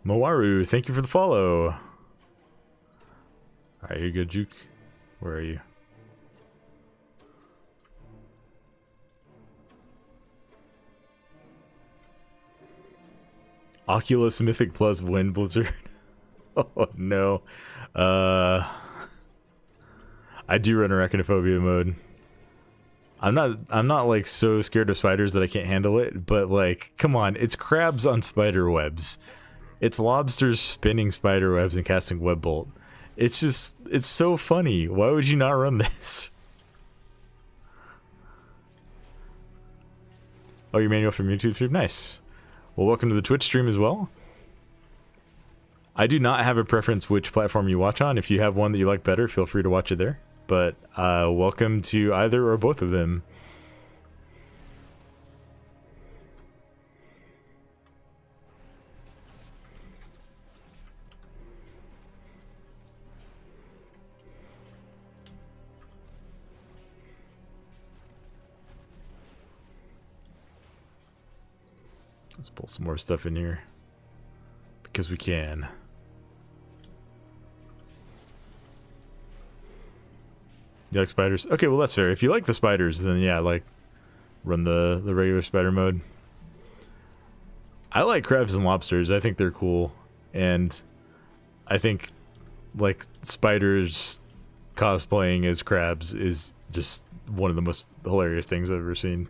Speaker 1: Moaru, thank you for the follow. Alright, here you go, Juke. Where are you? Oculus Mythic Plus Wind Blizzard. Oh no. I do run Arachnophobia mode. I'm not like so scared of spiders that I can't handle it, but like, come on, it's crabs on spider webs. It's lobsters spinning spider webs and casting web bolt. It's just, it's so funny. Why would you not run this? Oh, your manual from YouTube stream? Nice. Well, welcome to the Twitch stream as well. I do not have a preference which platform you watch on. If you have one that you like better, feel free to watch it there. But welcome to either or both of them. Let's pull some more stuff in here. Because we can. You like spiders? Okay, well that's fair. If you like the spiders, then yeah, like run the regular spider mode. I like crabs and lobsters. I think they're cool. And I think like spiders cosplaying as crabs is just one of the most hilarious things I've ever seen.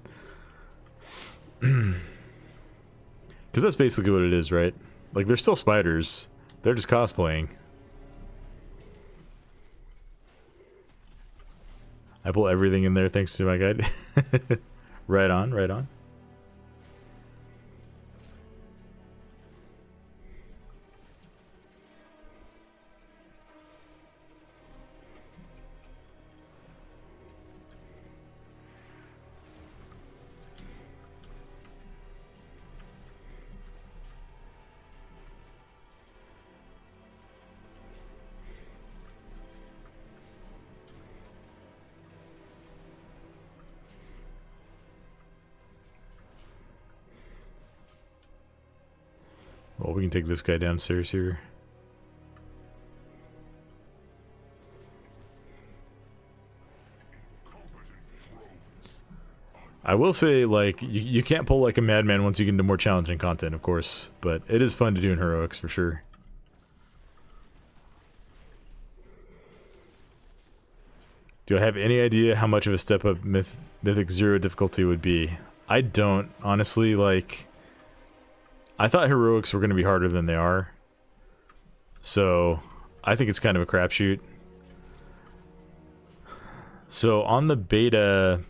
Speaker 1: Because that's basically what it is, right? Like, they're still spiders. They're just cosplaying. I pull everything in there thanks to my guide. Right on, right on. Well, we can take this guy downstairs here. I will say, like, you can't pull like a madman once you get into more challenging content, of course, but it is fun to do in heroics for sure. Do I have any idea how much of a step up Mythic 0 difficulty would be? I don't, honestly. Like, I thought heroics were going to be harder than they are, so I think it's kind of a crapshoot. So on the beta,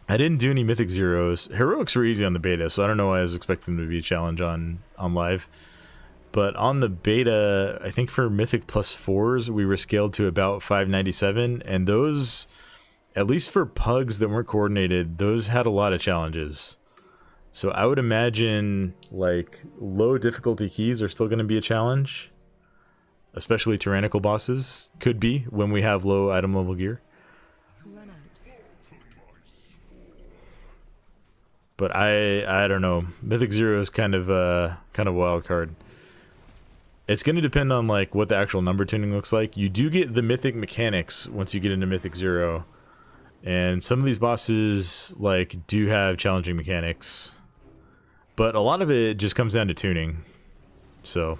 Speaker 1: I didn't do any Mythic Zeros. Heroics were easy on the beta, so I don't know why I was expecting them to be a challenge on live. But on the beta, I think for Mythic plus 4s, we were scaled to about 597, and those, at least for pugs that weren't coordinated, those had a lot of challenges. So I would imagine, like, low difficulty keys are still going to be a challenge. Especially tyrannical bosses could be when we have low item level gear.
Speaker 2: Run out.
Speaker 1: But I don't know. Mythic 0 is kind of a wild card. It's going to depend on like what the actual number tuning looks like. You do get the mythic mechanics once you get into Mythic 0. And some of these bosses like do have challenging mechanics. But a lot of it just comes down to tuning. So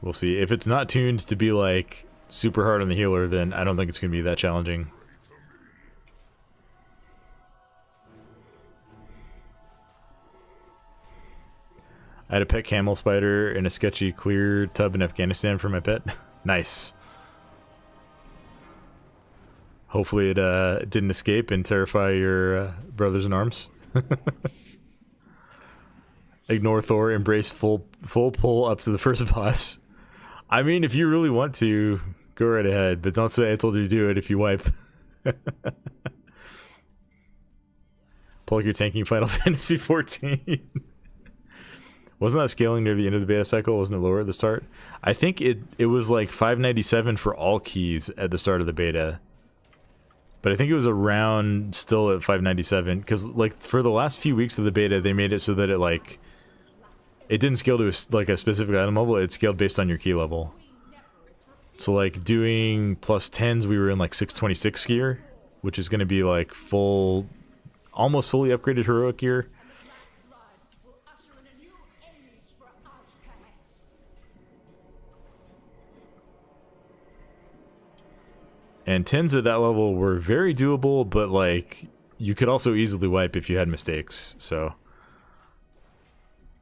Speaker 1: we'll see. If it's not tuned to be like super hard on the healer, then I don't think it's going to be that challenging. I had a pet camel spider in a sketchy clear tub in Afghanistan for my pet. Nice. Hopefully it didn't escape and terrify your brothers in arms. Ignore Thor, embrace full pull up to the first boss. I mean, if you really want to, go right ahead, but don't say I told you to do it if you wipe. Pull like you're tanking Final Fantasy 14. Wasn't that scaling near the end of the beta cycle? Wasn't it lower at the start? I think it was like 597 for all keys at the start of the beta. But I think it was around still at 597 because like for the last few weeks of the beta they made it so that it didn't scale to a specific item level, it scaled based on your key level. So like doing plus 10s we were in like 626 gear, which is going to be like almost fully upgraded heroic gear. And 10s at that level were very doable, but like you could also easily wipe if you had mistakes. So,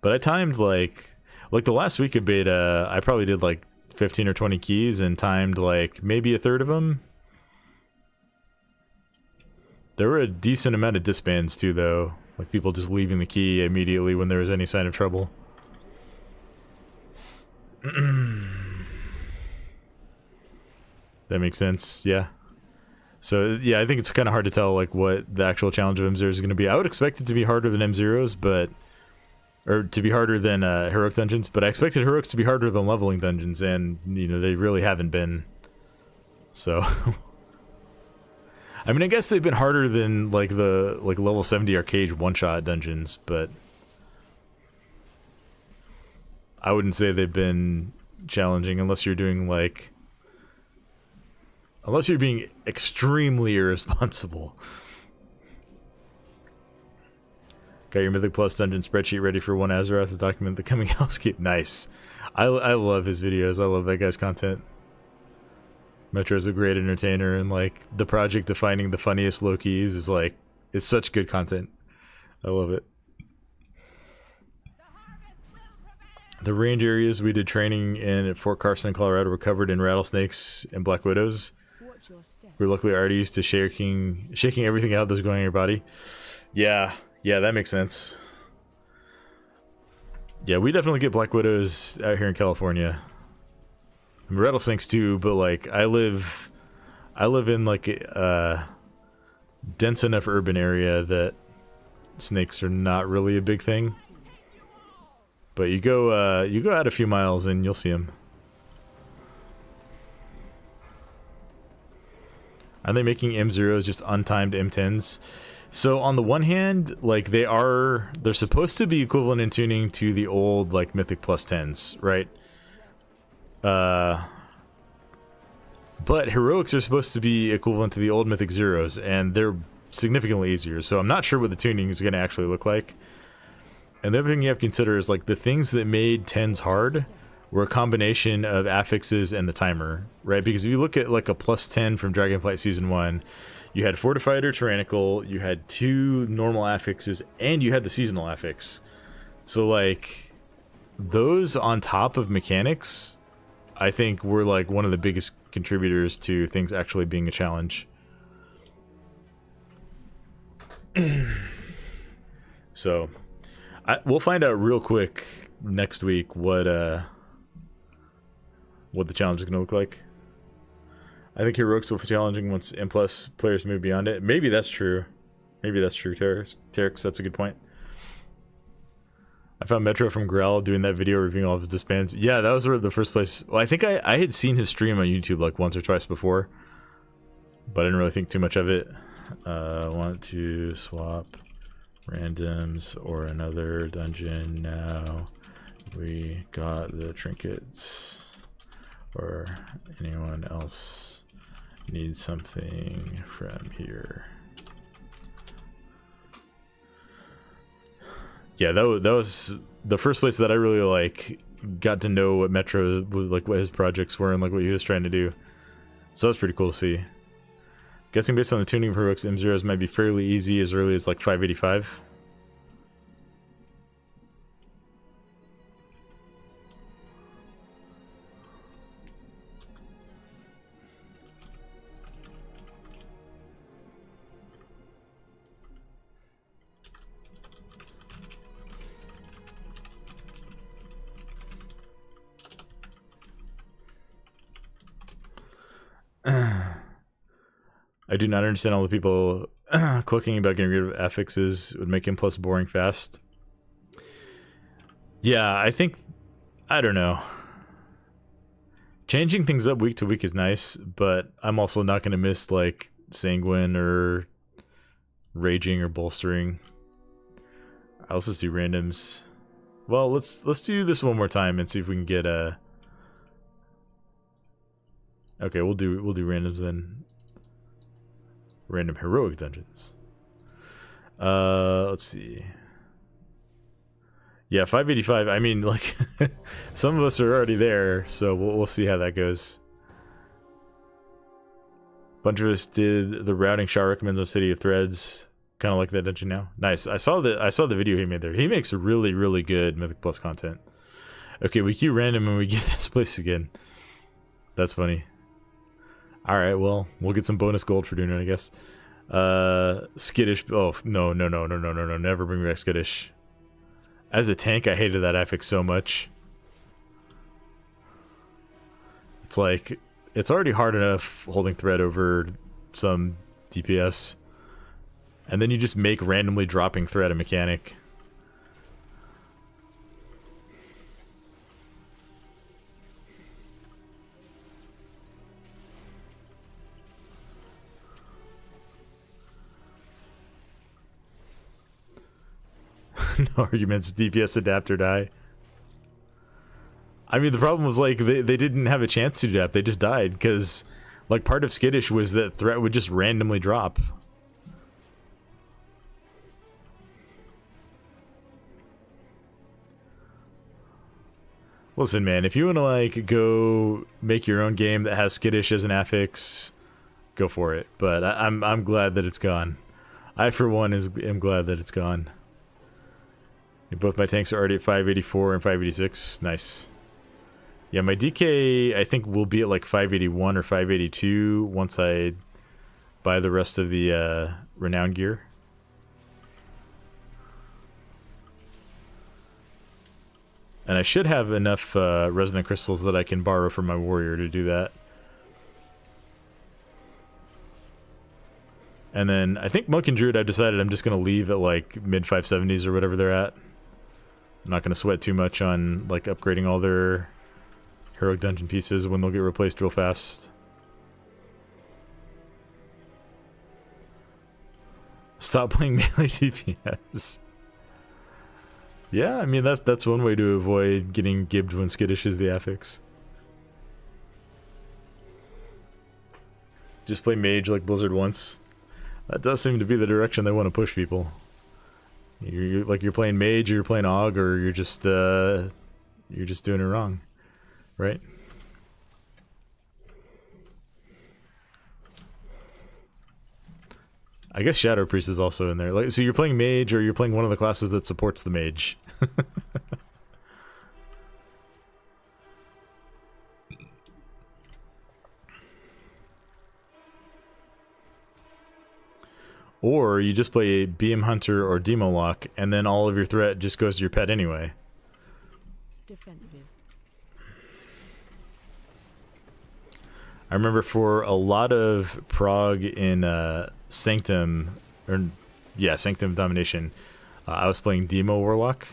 Speaker 1: but I timed like the last week of beta, I probably did like 15 or 20 keys and timed like maybe a third of them. There were a decent amount of disbands too, though, like people just leaving the key immediately when there was any sign of trouble. That makes sense, yeah. So, yeah, I think it's kind of hard to tell, like, what the actual challenge of M0 is going to be. I would expect it to be harder than M0s, but... Or to be harder than heroic dungeons, but I expected heroics to be harder than leveling dungeons, and, you know, they really haven't been. So... I mean, I guess they've been harder than like the level 70 arcade one-shot dungeons, but I wouldn't say they've been challenging unless you're doing like, unless you're being extremely irresponsible. Got your Mythic Plus dungeon spreadsheet ready for one Azeroth to document the coming hellscape. Nice. I love his videos. I love that guy's content. Metro's a great entertainer, and like the project of finding the funniest Lokis is like, it's such good content. I love it. The range areas we did training in at Fort Carson, Colorado were covered in rattlesnakes and black widows.
Speaker 2: Watch your step.
Speaker 1: We're luckily already used to shaking everything out that's going in your body. Yeah, that makes sense. Yeah, we definitely get black widows out here in California. I mean, rattlesnakes too, but like I live in like a dense enough urban area that snakes are not really a big thing. But you go out a few miles and you'll see them. Are they making M0s just untimed M10s? So on the one hand, like they're supposed to be equivalent in tuning to the old like Mythic Plus 10s, right? But heroics are supposed to be equivalent to the old Mythic Zeros, and they're significantly easier. So I'm not sure what the tuning is going to actually look like. And the other thing you have to consider is like the things that made 10s hard were a combination of affixes and the timer, right? Because if you look at like a plus 10 from Dragonflight Season 1, you had Fortified or Tyrannical, you had 2 normal affixes, and you had the seasonal affix. So like those on top of mechanics, I think were like one of the biggest contributors to things actually being a challenge. So we'll find out real quick next week what the challenge is going to look like. I think heroics will be challenging once M plus players move beyond it. Maybe that's true. Terex, that's a good point. I found Metro from Grell doing that video reviewing all of his disbands. Yeah, that was the first place. Well, I think I had seen his stream on YouTube like once or twice before, but I didn't really think too much of it. Want to swap randoms or another dungeon now. We got the trinkets. Or anyone else needs something from here. Yeah, that was the first place that I really like got to know what Metro was like, what his projects were, and like what he was trying to do. So that's pretty cool to see. Guessing based on the tuning for heroics, M0s might be fairly easy as early as like 585. I do not understand all the people clicking about getting rid of affixes would make M plus boring fast. Yeah, I don't know. Changing things up week to week is nice, but I'm also not going to miss like Sanguine or Raging or Bolstering. Let's just do randoms. Well, let's do this one more time and see if we can get a. Okay, we'll do randoms then. Random heroic dungeons. Let's see. Yeah, 585. I mean, like, some of us are already there, so we'll see how that goes. Bunch of us did the routing Shaw recommends on City of Threads. Kind of like that dungeon now. Nice. I saw the video he made there. He makes really, really good Mythic Plus content. Okay, we queue random and we get this place again. That's funny. Alright, well, we'll get some bonus gold for doing it, I guess. Skittish. Oh, no. Never bring back Skittish. As a tank, I hated that affix so much. It's like, it's already hard enough holding thread over some DPS. And then you just make randomly dropping thread a mechanic. No arguments, DPS adapter die. I mean, the problem was, like, they didn't have a chance to adapt. They just died, because, like, part of Skittish was that threat would just randomly drop. Listen, man, if you want to, like, go make your own game that has Skittish as an affix, go for it. But I'm glad that it's gone. I, for one, am glad that it's gone. Both my tanks are already at 584 and 586. Nice. Yeah, my DK, I think, will be at, like, 581 or 582 once I buy the rest of the Renown gear. And I should have enough resonant crystals that I can borrow from my warrior to do that. And then I think Monk and Druid, I've decided I'm just going to leave at like mid 570s or whatever they're at. I'm not going to sweat too much on like upgrading all their heroic dungeon pieces when they'll get replaced real fast. Stop playing melee DPS. Yeah, I mean, that's one way to avoid getting gibbed when Skittish is the affix. Just play mage like Blizzard wants. That does seem to be the direction they want to push people. You're playing mage, or you're playing AUG, or you're just doing it wrong, right? I guess Shadow Priest is also in there. Like, so you're playing mage, or you're playing one of the classes that supports the mage. Or you just play a Beam Hunter or Demo Lock, and then all of your threat just goes to your pet anyway.
Speaker 2: Defensive.
Speaker 1: I remember for a lot of prog in Sanctum, Sanctum Domination, I was playing Demo Warlock.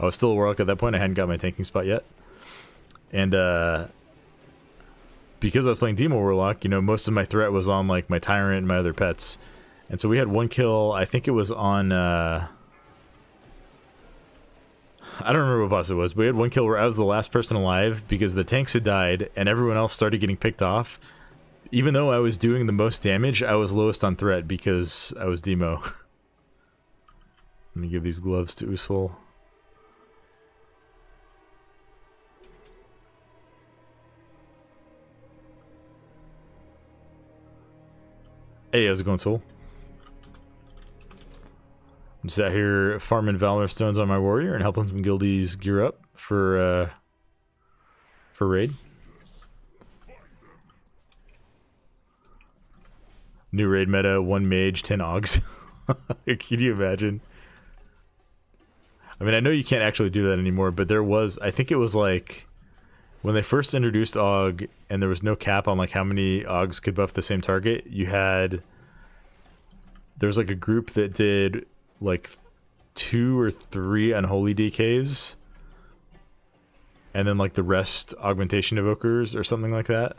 Speaker 1: I was still a Warlock at that point. I hadn't got my tanking spot yet. And because I was playing Demo Warlock, you know, most of my threat was on like my Tyrant and my other pets. And so we had one kill, I think it was on, I don't remember what boss it was, but we had one kill where I was the last person alive because the tanks had died and everyone else started getting picked off. Even though I was doing the most damage, I was lowest on threat because I was Demo. Let me give these gloves to Usul. Hey, how's it going, Soul? I'm just out here farming Valor stones on my warrior and helping some guildies gear up for raid. New raid meta, 1 mage, 10 augs. Can you imagine? I mean, I know you can't actually do that anymore, but there was, I think it was like, when they first introduced AUG and there was no cap on like how many AUGs could buff the same target, there was like a group that did like 2 or 3 unholy DKs and then like the rest augmentation evokers or something like that.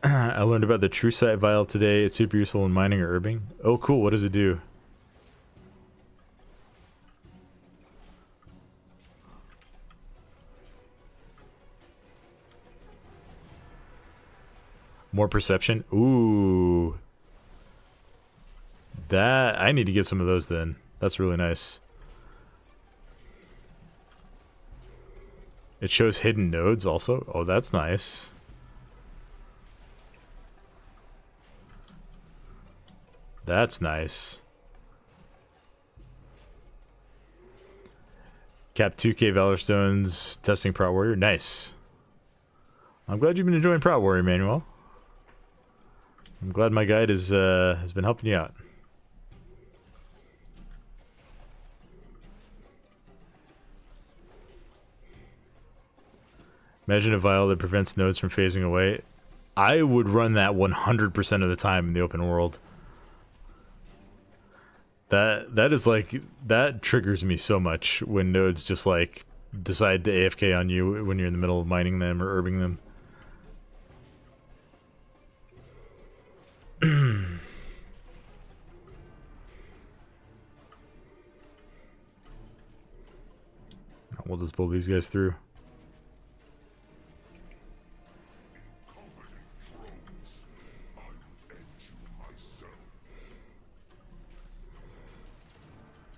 Speaker 1: I learned about the True Sight Vial today. It's super useful in mining or herbing. Oh cool, what does it do? More perception? Ooh. That, I need to get some of those then. That's really nice. It shows hidden nodes also. Oh, that's nice. That's nice. Cap 2k Valor Stones, testing Prot Warrior. Nice. I'm glad you've been enjoying Prot Warrior, Manuel. I'm glad my guide has been helping you out. Imagine a vial that prevents nodes from phasing away. I would run that 100% of the time in the open world. That is like, that triggers me so much when nodes just like decide to AFK on you when you're in the middle of mining them or herbing them. pull these guys through.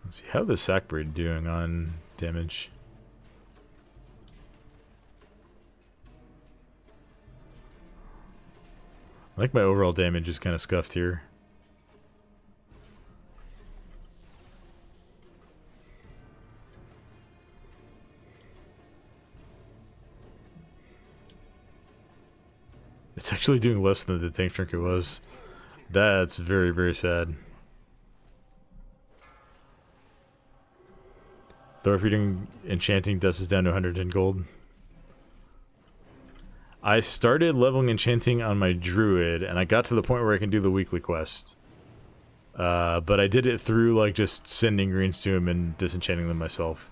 Speaker 1: Let's see how the Sackbreed doing on damage. I think my overall damage is kind of scuffed here. It's actually doing less than the tank trinket was. That's very, very sad. Though if you're doing enchanting, dust is down to 110 gold. I started leveling enchanting on my druid, and I got to the point where I can do the weekly quest. But I did it through like just sending greens to him and disenchanting them myself.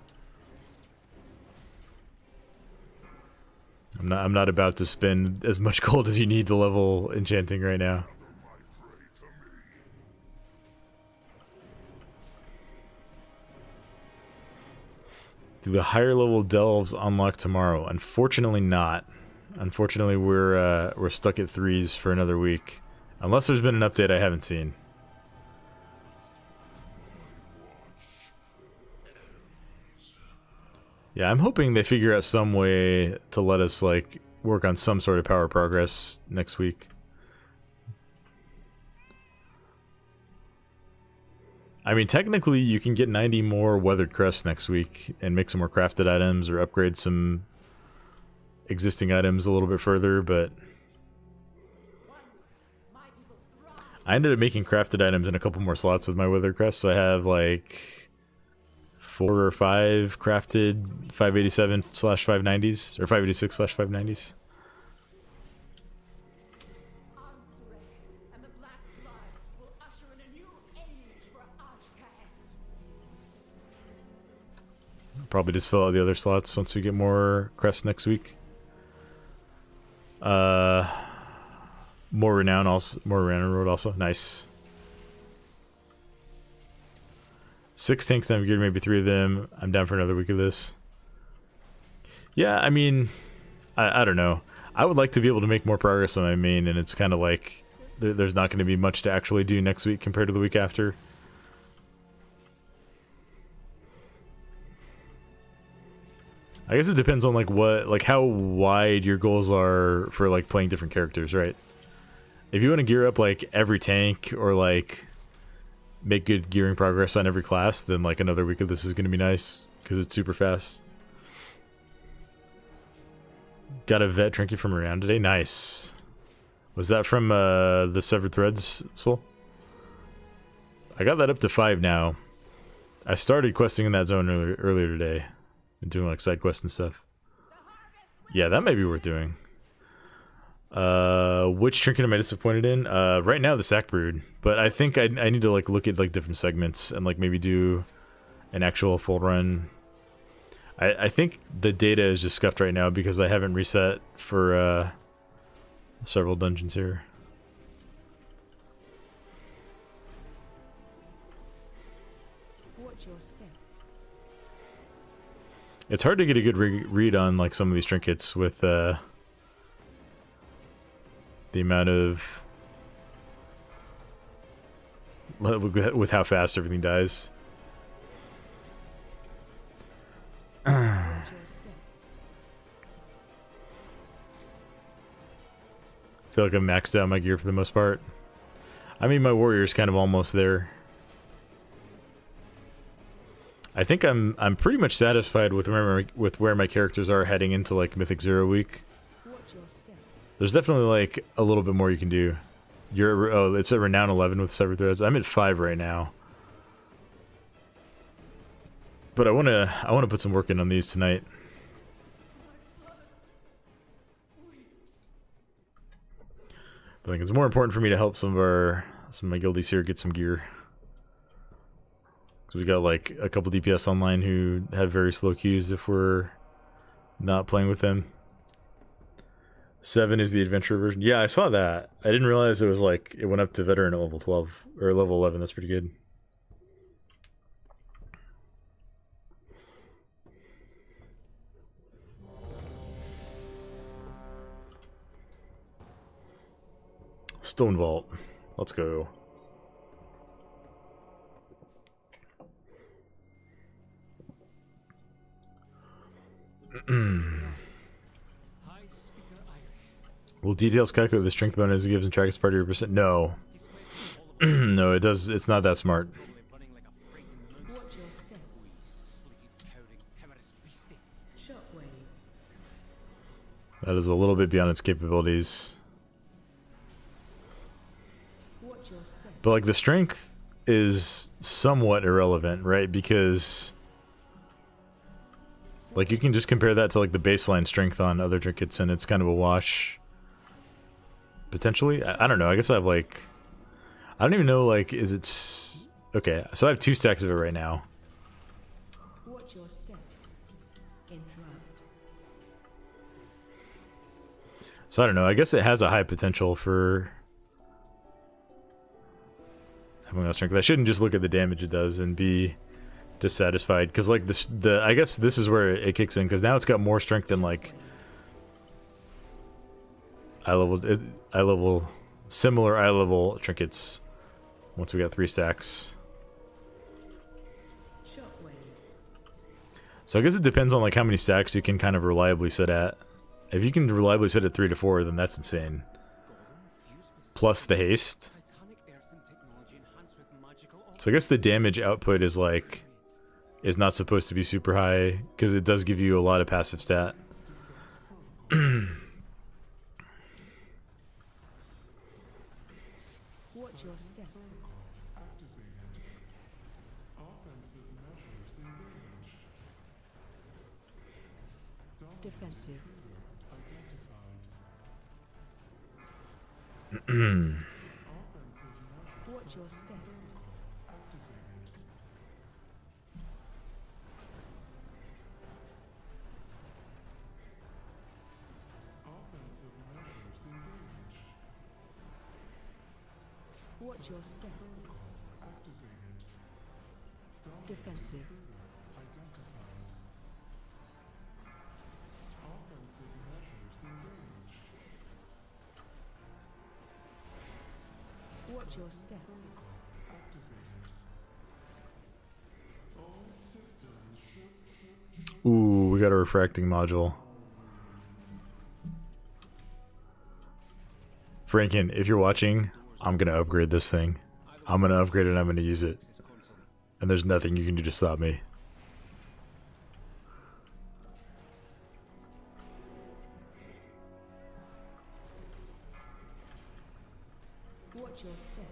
Speaker 1: I'm not about to spend as much gold as you need to level enchanting right now. Do the higher level delves unlock tomorrow? Unfortunately not. Unfortunately we're stuck at 3s for another week. Unless there's been an update I haven't seen. Yeah, I'm hoping they figure out some way to let us like work on some sort of power progress next week. I mean, technically you can get 90 more weathered crests next week and make some more crafted items or upgrade some existing items a little bit further, but I ended up making crafted items in a couple more slots with my weathered crest, so I have like 4 or 5 crafted 587/590s or 586/590s. Probably just fill out the other slots once we get more crests next week. More renown also, more renown road also. Nice. 6 tanks navigator, maybe 3 of them. I'm down for another week of this. Yeah, I mean, I don't know. I would like to be able to make more progress on my main, and it's kind of like there's not going to be much to actually do next week compared to the week after. I guess it depends on like what, like how wide your goals are for like playing different characters, right? If you want to gear up like every tank or like make good gearing progress on every class, then like another week of this is going to be nice because it's super fast. Got a vet trinket from around today. Nice. Was that from the Severed Threads soul? I got that up to 5 now. I started questing in that zone earlier today. And doing like side quests and stuff. Yeah, that may be worth doing. Which trinket am I disappointed in? Right now the Sackbrood, but I think I need to like look at like different segments and like maybe do an actual full run. I think the data is just scuffed right now because I haven't reset for several dungeons here.
Speaker 2: Watch your step.
Speaker 1: It's hard to get a good read on like some of these trinkets with the amount of with how fast everything dies.
Speaker 2: Watch your step.
Speaker 1: I feel like I'm maxed out my gear for the most part. I mean, my warrior's kind of almost there. I think I'm pretty much satisfied with where my characters are heading into like Mythic 0 week.
Speaker 2: Watch your step.
Speaker 1: There's definitely like a little bit more you can do. It's at Renown 11 with Severed Threads. I'm at 5 right now. But I wanna put some work in on these tonight. But I think it's more important for me to help some of my guildies here get some gear. Because we got like a couple DPS online who have very slow queues if we're not playing with them. 7 is the adventure version. Yeah, I saw that. I didn't realize it was like it went up to veteran at level 12 or level 11. That's pretty good. Stone Vault. Let's go. Will details calculate the strength bonus it gives and track as part of your percent? No. No, it does. It's not that smart.
Speaker 2: Watch your step. Shockwave.
Speaker 1: That is a little bit beyond its capabilities.
Speaker 2: Watch your step.
Speaker 1: But like the strength is somewhat irrelevant, right? Because like you can just compare that to like the baseline strength on other trinkets and it's kind of a wash. Potentially? I don't know. I guess I have like... I don't even know, like, is it... Okay, so I have 2 stacks of it right now.
Speaker 2: Watch your step. Interrupt.
Speaker 1: So I don't know. I guess it has a high potential for having that strength. I shouldn't just look at the damage it does and be dissatisfied. Because, like, I guess this is where it kicks in. Because now it's got more strength than, like... similar eye level trinkets once we got 3 stacks.
Speaker 2: Shockwave.
Speaker 1: So I guess it depends on like how many stacks you can kind of reliably sit at. If you can reliably sit at 3 to 4, then that's insane. Plus the haste. So I guess the damage output is like not supposed to be super high because it does give you a lot of passive stat.
Speaker 2: Watch your step. Defensive. Watch your step. Watch your step. Defensive. Watch your step.
Speaker 1: Ooh, we got a refracting module. Franken, if you're watching, I'm gonna upgrade this thing. I'm gonna upgrade it and I'm gonna use it. And there's nothing you can do to stop me.
Speaker 2: Watch your step.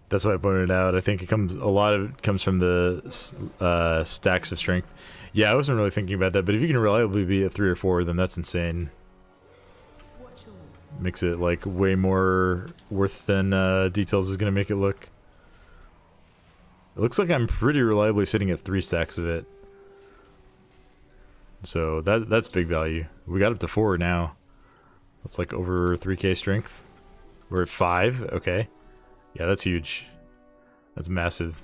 Speaker 1: That's why I pointed it out. I think it comes a lot of it comes from the stacks of strength. Yeah, I wasn't really thinking about that, but if you can reliably be at 3 or 4, then that's insane.
Speaker 2: Watch your
Speaker 1: Makes it like way more worth than details is gonna make it look. It looks like I'm pretty reliably sitting at 3 stacks of it. So that's big value. We got up to 4 now. That's like over 3k strength. We're at 5, okay. Yeah, that's huge. That's massive.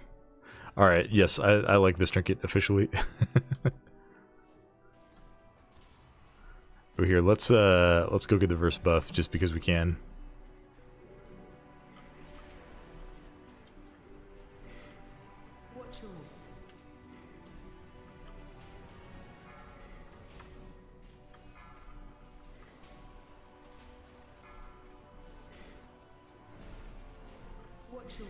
Speaker 1: Alright, yes, I like this trinket officially. Over here, let's go get the verse buff just because we can.
Speaker 2: watch your watch your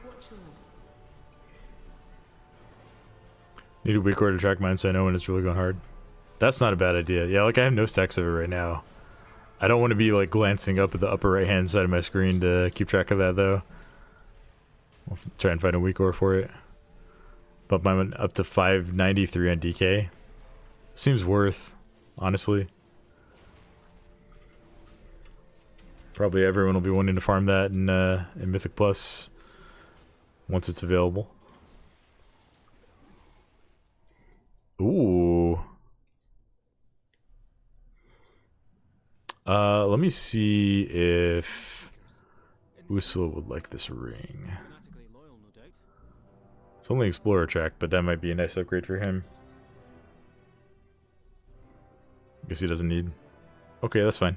Speaker 2: watch your
Speaker 1: Need a weak order to track mine so I know when it's really going hard. That's not a bad idea. Yeah, like I have no stacks of it right now. I don't want to be like glancing up at the upper right hand side of my screen to keep track of that though. I'll try and find a weak ore for it. But mine went up to 593 on DK. Seems worth, honestly. Probably everyone will be wanting to farm that in Mythic Plus once it's available. Ooh. Let me see if Ursula would like this ring. It's only Explorer track, but that might be a nice upgrade for him. Guess he doesn't need. Okay, that's fine.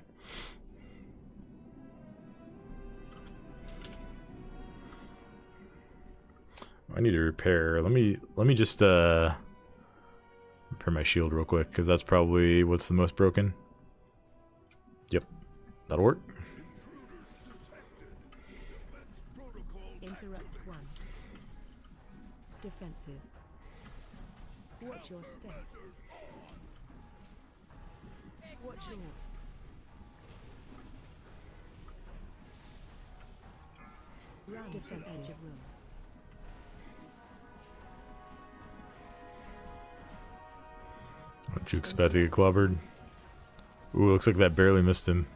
Speaker 1: I need to repair. Let me just repair my shield real quick, because that's probably what's the most broken. Yep, that'll work.
Speaker 2: Interrupt 1. Defensive. Watch your step. Watch your... Run defensive. Edge of room.
Speaker 1: Juke's about to get clobbered. Ooh, looks like that barely missed him.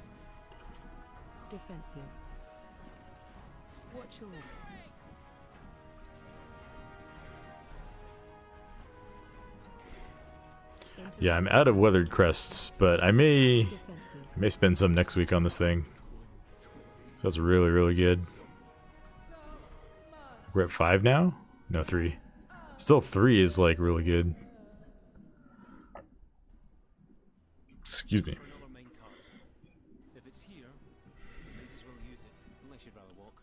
Speaker 2: Defensive. Watch your...
Speaker 1: Yeah, I'm out of weathered crests, but I may
Speaker 2: Defensive.
Speaker 1: spend some next week on this thing. So that's really, really good. We're at 5 now? No, 3. Still 3 is like really good. Excuse me.
Speaker 4: If it's here, might as well use it, unless you'd rather walk.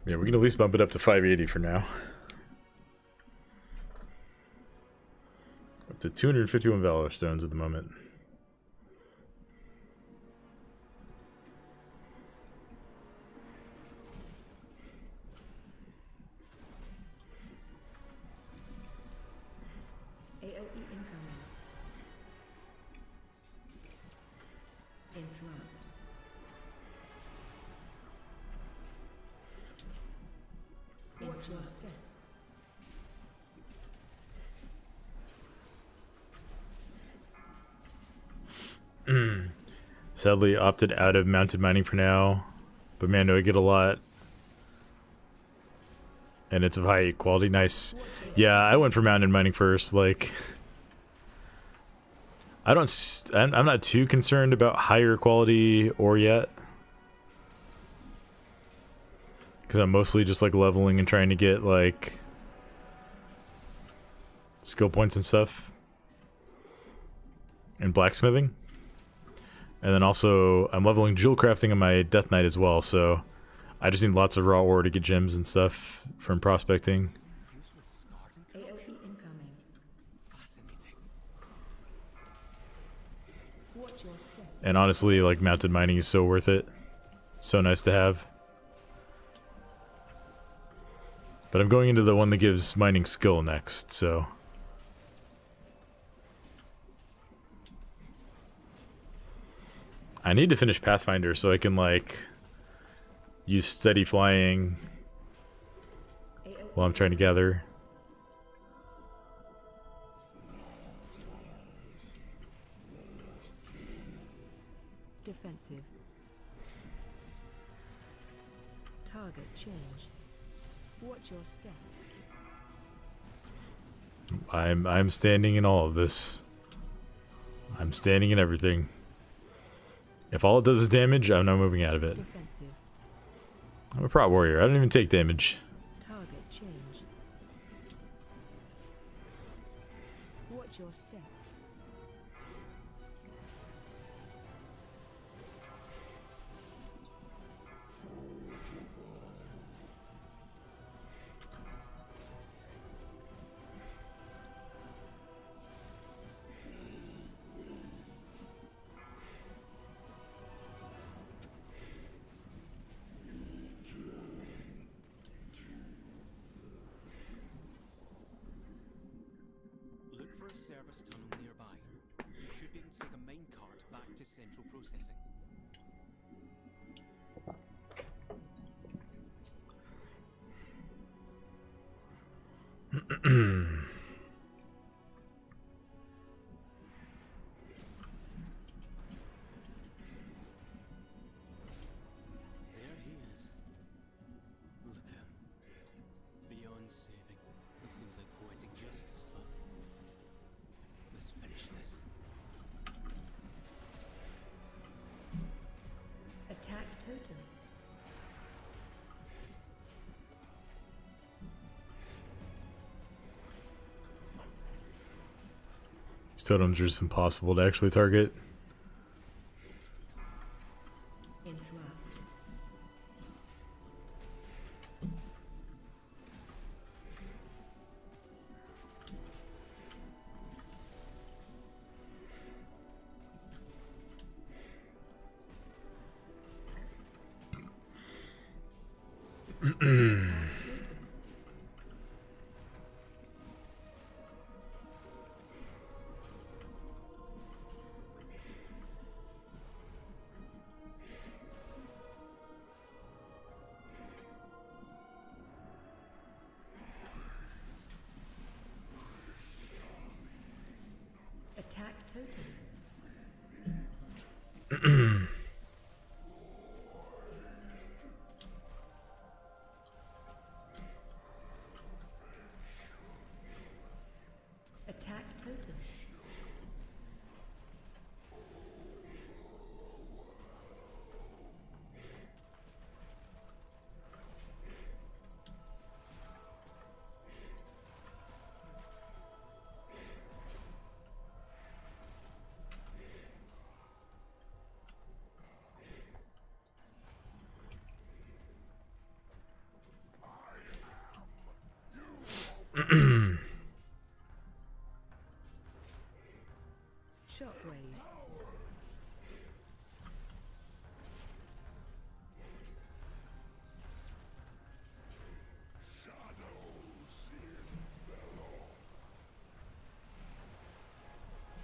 Speaker 1: Yeah, we can at least bump it up to 580 for now. Up to 251 Valor stones at the moment.
Speaker 2: AOE incoming. Interrupt. Watch your step.
Speaker 1: Sadly opted out of mounted mining for now. But man, do I get a lot. And it's of high quality. Nice. Yeah, I went for mounted mining first. Like, I'm not too concerned about higher quality ore yet. Because I'm mostly just like leveling and trying to get like skill points and stuff. And blacksmithing. And then also I'm leveling jewel crafting on my Death Knight as well, so I just need lots of raw ore to get gems and stuff from prospecting.
Speaker 2: AOE incoming.
Speaker 4: Fascinating.
Speaker 2: Watch your step.
Speaker 1: And honestly, like, mounted mining is so worth it. So nice to have. But I'm going into the one that gives mining skill next, so... I need to finish Pathfinder so I can, like, use steady flying while I'm trying to gather.
Speaker 2: Defensive. Target change. Watch your step.
Speaker 1: I'm standing in all of this. I'm standing in everything. If all it does is damage, I'm not moving out of it.
Speaker 2: Defensive.
Speaker 1: I'm a Prot Warrior. I don't even take damage.
Speaker 2: Target change. Watch your step.
Speaker 4: Look for a service tunnel nearby. You should be able to take a mine cart back to central processing. There he is. Look at him. Beyond saving. He seems like poetic justice, but let's finish this.
Speaker 2: Attack totem.
Speaker 1: These totems are just impossible to actually target.
Speaker 2: Interrupt. Attack totem. Attack totem. Shockwave.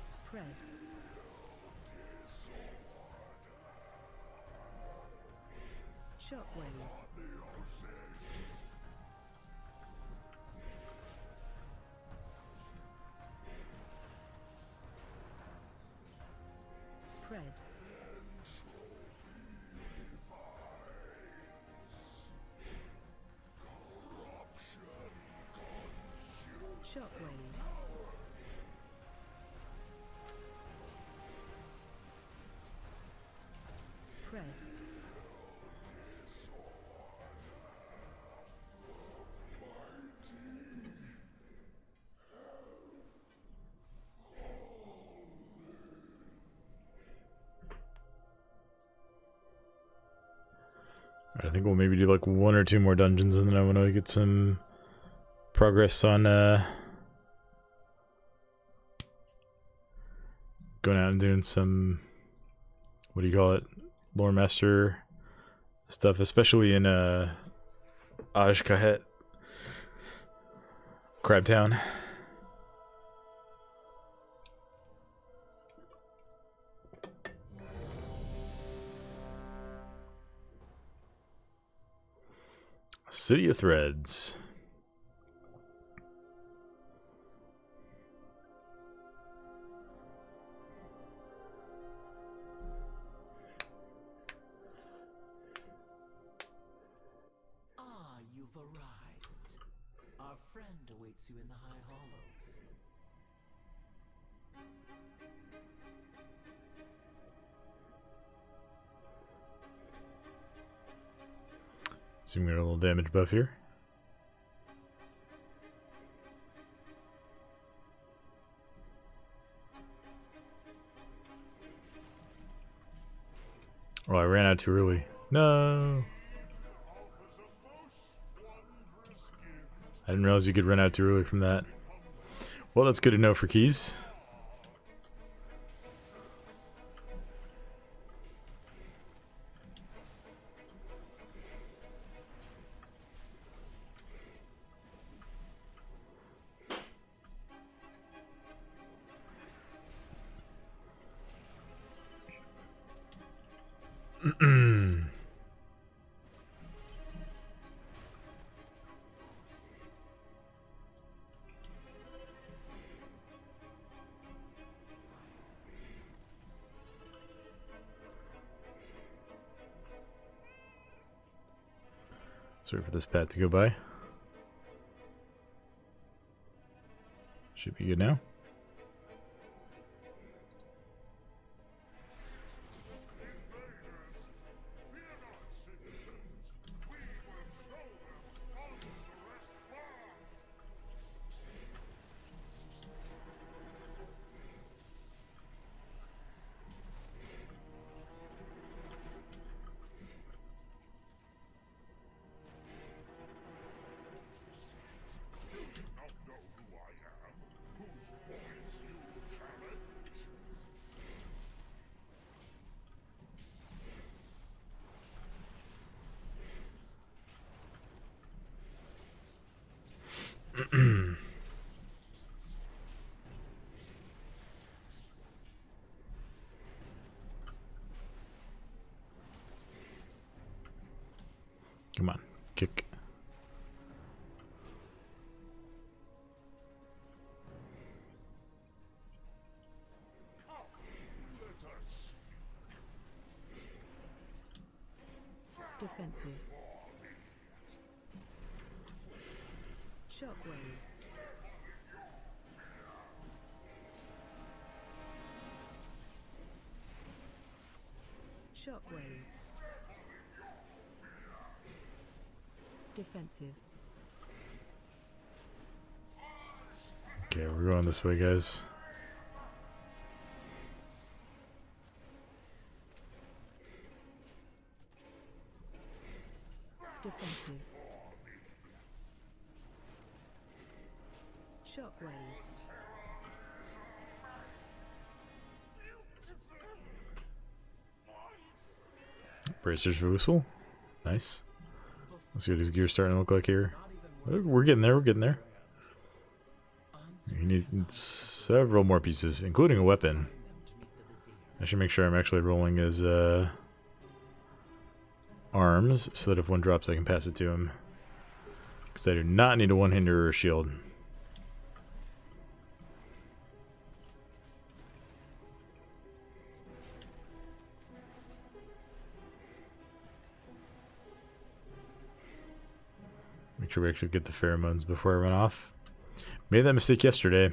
Speaker 2: Spread. Shockwave. Spread. Shockwave. Spread.
Speaker 1: I think we'll maybe do like 1 or 2 more dungeons, and then I want to get some progress on going out and doing some, what do you call it, loremaster stuff, especially in Ajkahet, Crabtown. City of Threads.
Speaker 5: Ah, you've arrived. Our friend awaits you in the High Hollows.
Speaker 1: So we got a little damage buff here. Oh, I ran out too early. No. I didn't realize you could run out too early from that. Well, that's good to know for keys. Let's wait for this path to go by. Should be good now. Come on, kick.
Speaker 2: Defensive. Shockwave. Shockwave. Defensive.
Speaker 1: Okay, we're going this way, guys.
Speaker 2: Defensive. Shockwave.
Speaker 1: Bracers Vussel. Nice. Let's see what his gear's starting to look like here. Oh, we're getting there, we're getting there. You need several more pieces, including a weapon. I should make sure I'm actually rolling his arms, so that if one drops I can pass it to him. Because I do not need a one-hander or a shield. Make sure we actually get the pheromones before I run off. Made that mistake yesterday.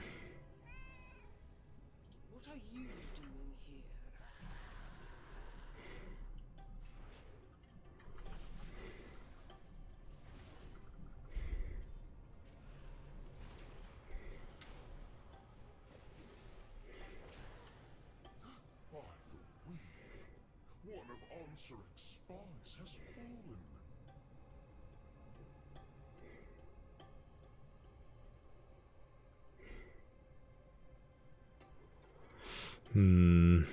Speaker 5: What are you doing here?
Speaker 6: By the weave, one of Onsuric's spies has fallen.
Speaker 1: Here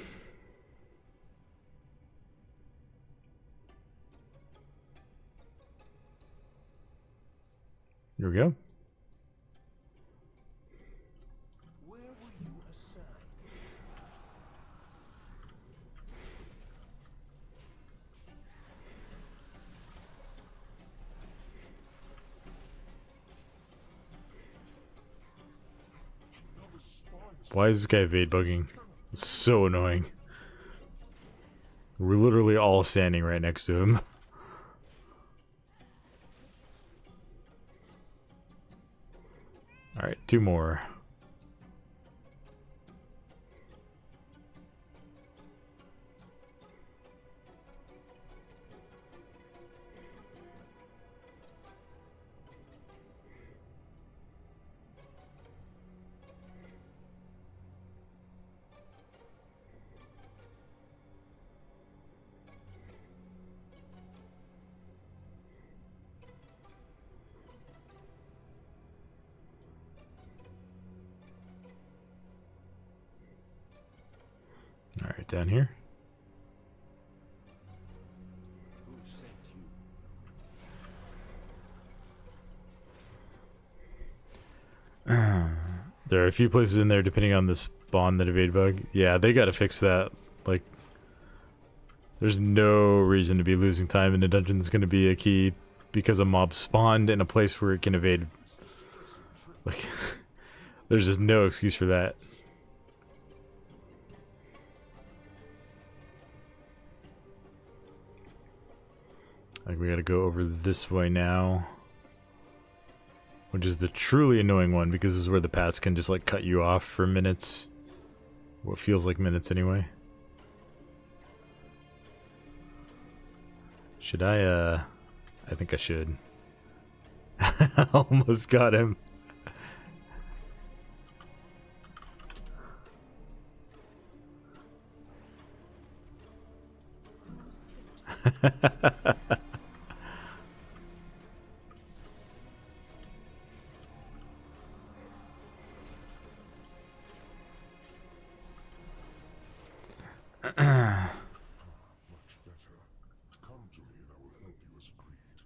Speaker 1: we go.
Speaker 5: Where were you assigned?
Speaker 6: Another spy has
Speaker 1: Why is this guy evade bugging? It's so annoying. We're literally all standing right next to him. Alright, two more. Alright, down here.
Speaker 5: Who sent you?
Speaker 1: There are a few places in there depending on the spawn that evade bug. Yeah, they gotta fix that. Like, there's no reason to be losing time in a dungeon that's gonna be a key because a mob spawned in a place where it can evade. Like, there's just no excuse for that. Like we gotta go over this way now. Which is the truly annoying one because this is where the paths can just like cut you off for minutes. What feels like minutes anyway. Should I think I should. Almost got him.
Speaker 6: Much better. Come to me and I will help you as agreed.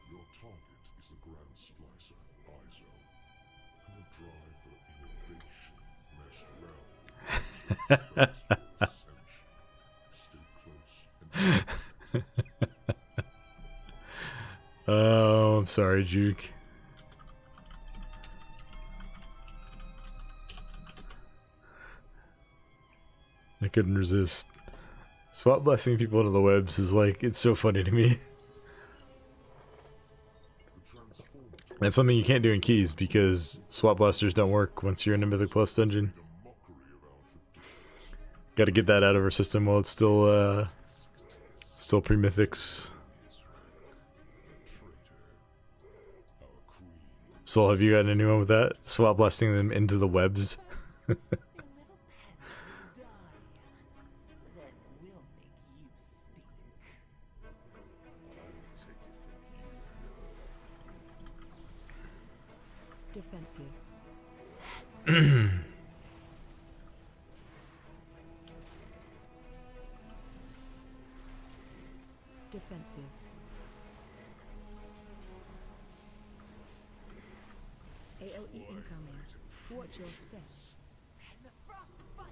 Speaker 6: Your target is the Grand Splicer, ISO. Her drive for innovation meshed well with ascension. Stay close and
Speaker 1: Oh, I'm sorry, Juke. I couldn't resist. Swap blasting people into the webs is like, it's so funny to me. That's something you can't do in keys because swap blasters don't work once you're in a Mythic Plus dungeon. Gotta get that out of our system while it's still pre-mythics. Soul, have you gotten anyone with that? Swap blasting them into the webs?
Speaker 5: Your little pets will die. Then we'll make you stink.
Speaker 2: Defensive. Defensive. AOE incoming. Watch your step.
Speaker 3: And the frost bites.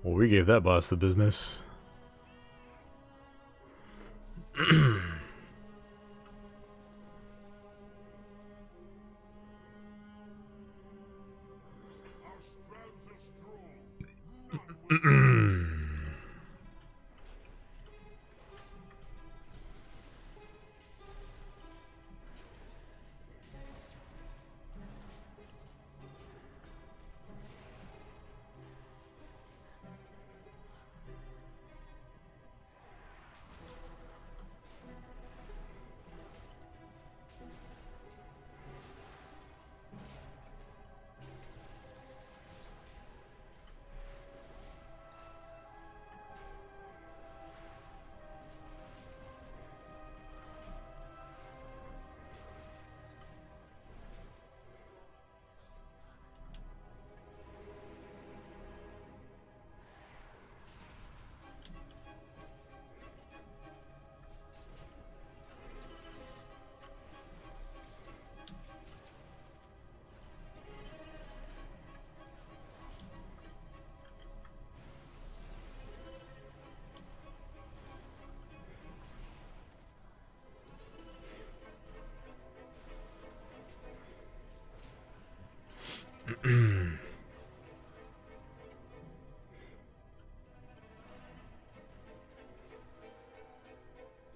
Speaker 1: Well, we gave that boss the business.
Speaker 6: our strands are strong.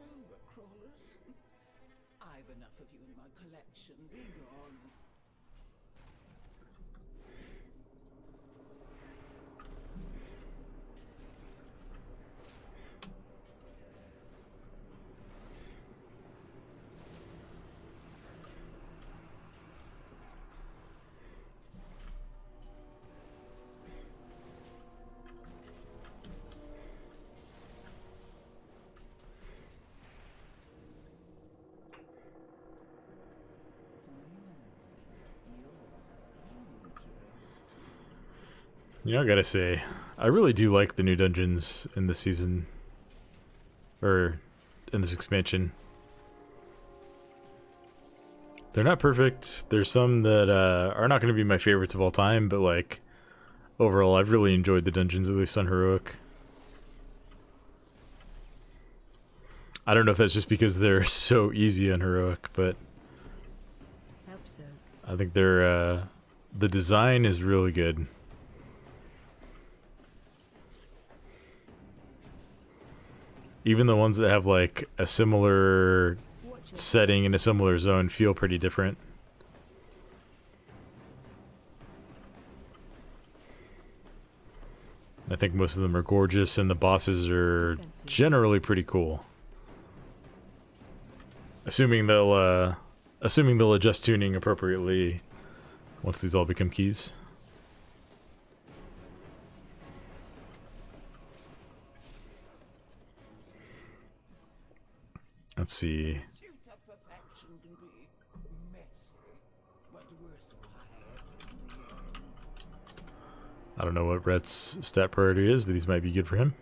Speaker 5: Overcrawlers. I've enough of you in my collection. Be gone.
Speaker 1: You know, I gotta say, I really do like the new dungeons in this season. Or in this expansion. They're not perfect. There's some that are not going to be my favorites of all time, but like overall, I've really enjoyed the dungeons, at least on Heroic. I don't know if that's just because they're so easy on Heroic, but
Speaker 2: Help so.
Speaker 1: I think they're the design is really good. Even the ones that have like a similar
Speaker 2: Watch your
Speaker 1: setting in a similar zone feel pretty different. I think most of them are gorgeous and the bosses are generally pretty cool. Assuming they'll adjust tuning appropriately once these all become keys. Let's see.
Speaker 5: Pursuit of perfection can be messy, but worthwhile.
Speaker 1: I don't know what Rhett's stat priority is, but these might be good for him.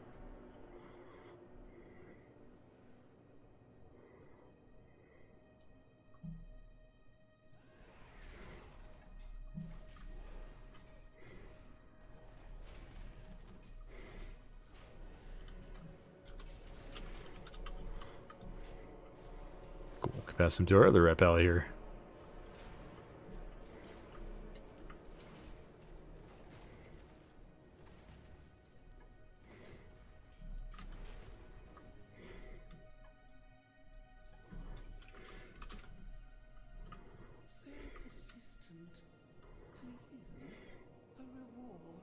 Speaker 1: Cool. Can pass him to our other rep alley here.
Speaker 5: So persistent. For you, a reward.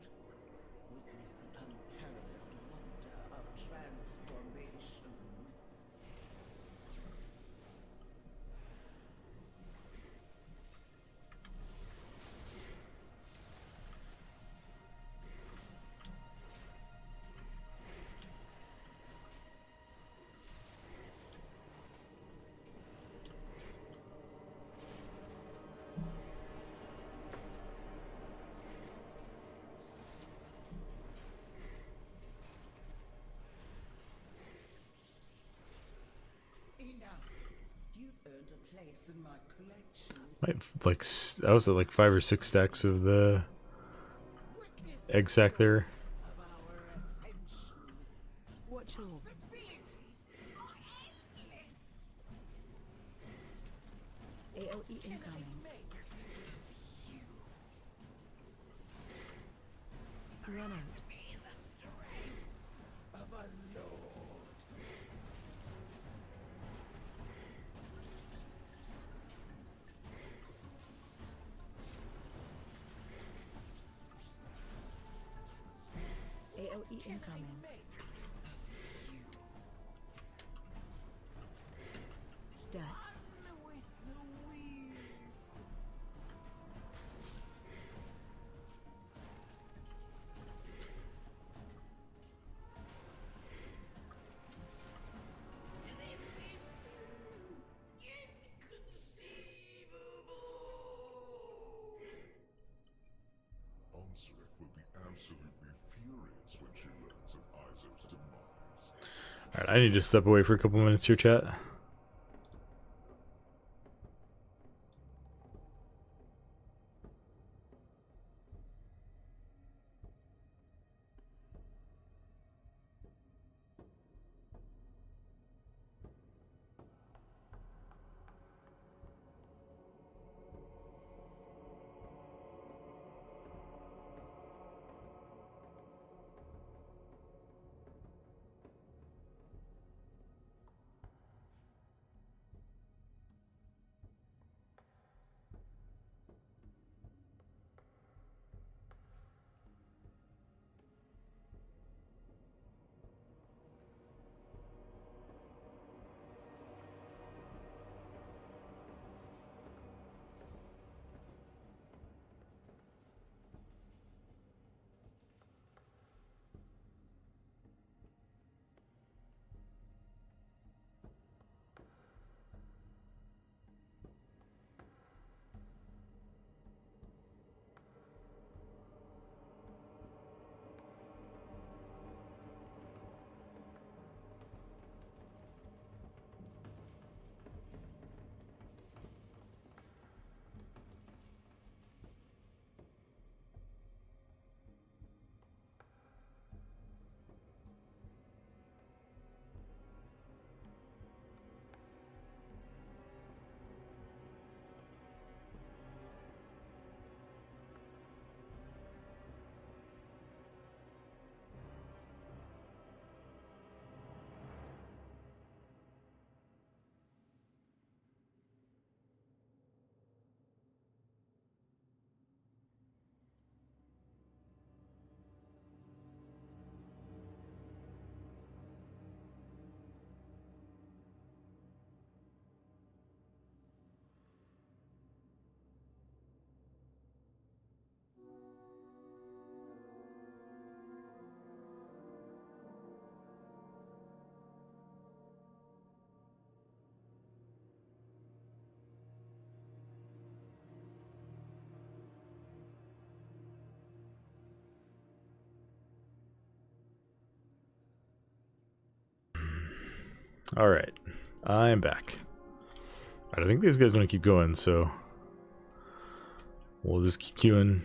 Speaker 5: Witness the unparalleled wonder of transformation. Enough. You've earned a place in my collection.
Speaker 1: I was at like 5 or 6 stacks of the
Speaker 5: Witness
Speaker 1: egg sack there.
Speaker 5: of our ascension.
Speaker 2: Watch your
Speaker 5: Possibilities are endless.
Speaker 2: AOE incoming. Run out.
Speaker 5: Be the strength of a lord.
Speaker 2: AOE incoming. Stat.
Speaker 5: With the wheel. This is inconceivable.
Speaker 6: Onseric will be absolutely furious when she learns of Izo's demise.
Speaker 1: Alright, I need to step away for a couple minutes here, chat. Alright, I am back. I don't think these guys are going to keep going, so we'll just keep queuing.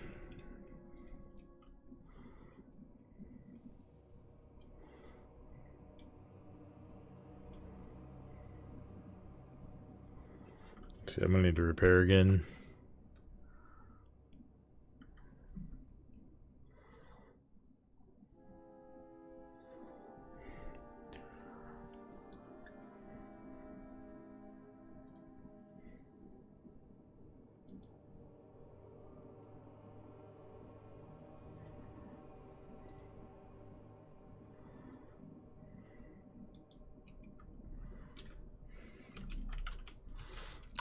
Speaker 1: See, I'm going to need to repair again.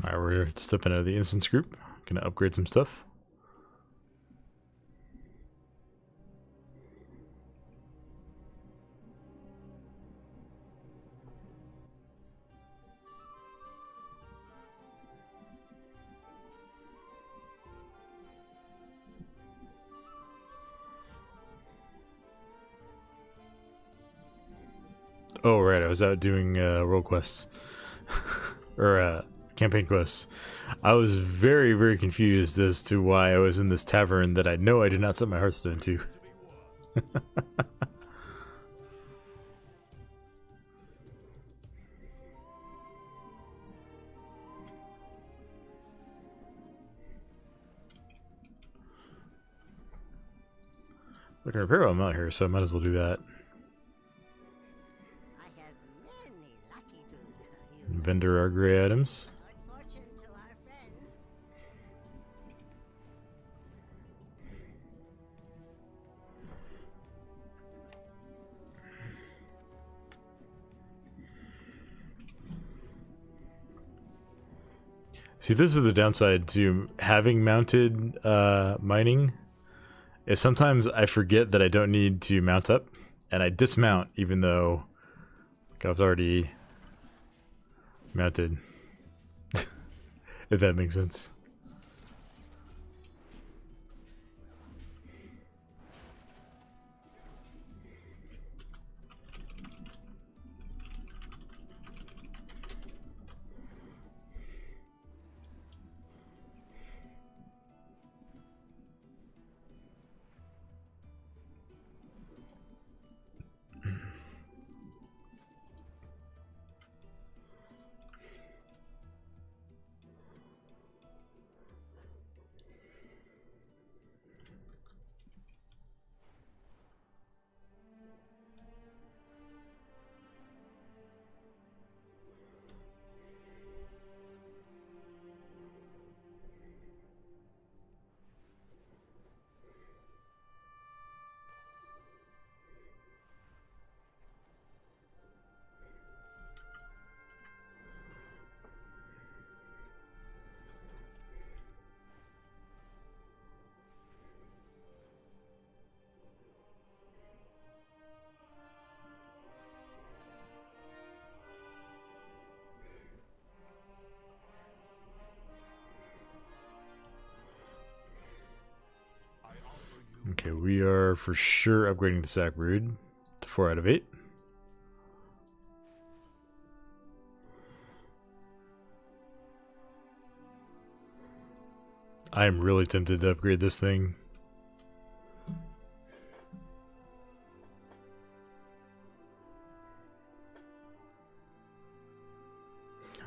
Speaker 1: Alright, we're stepping out of the instance group. Gonna upgrade some stuff. Oh, right, I was out doing role quests. Or campaign quests. I was very, very confused as to why I was in this tavern that I know I did not set my Hearthstone to. I can repair while I'm out here, so I might as well do that.
Speaker 7: I have many lucky to use
Speaker 1: Vendor our gray items.
Speaker 7: good fortune to our friends.
Speaker 1: See, this is the downside to having mounted mining. Is sometimes I forget that I don't need to mount up, and I dismount even though like, I was already mounted. If that makes sense. Okay, we are for sure upgrading the sack brood to 4 out of 8. I am really tempted to upgrade this thing.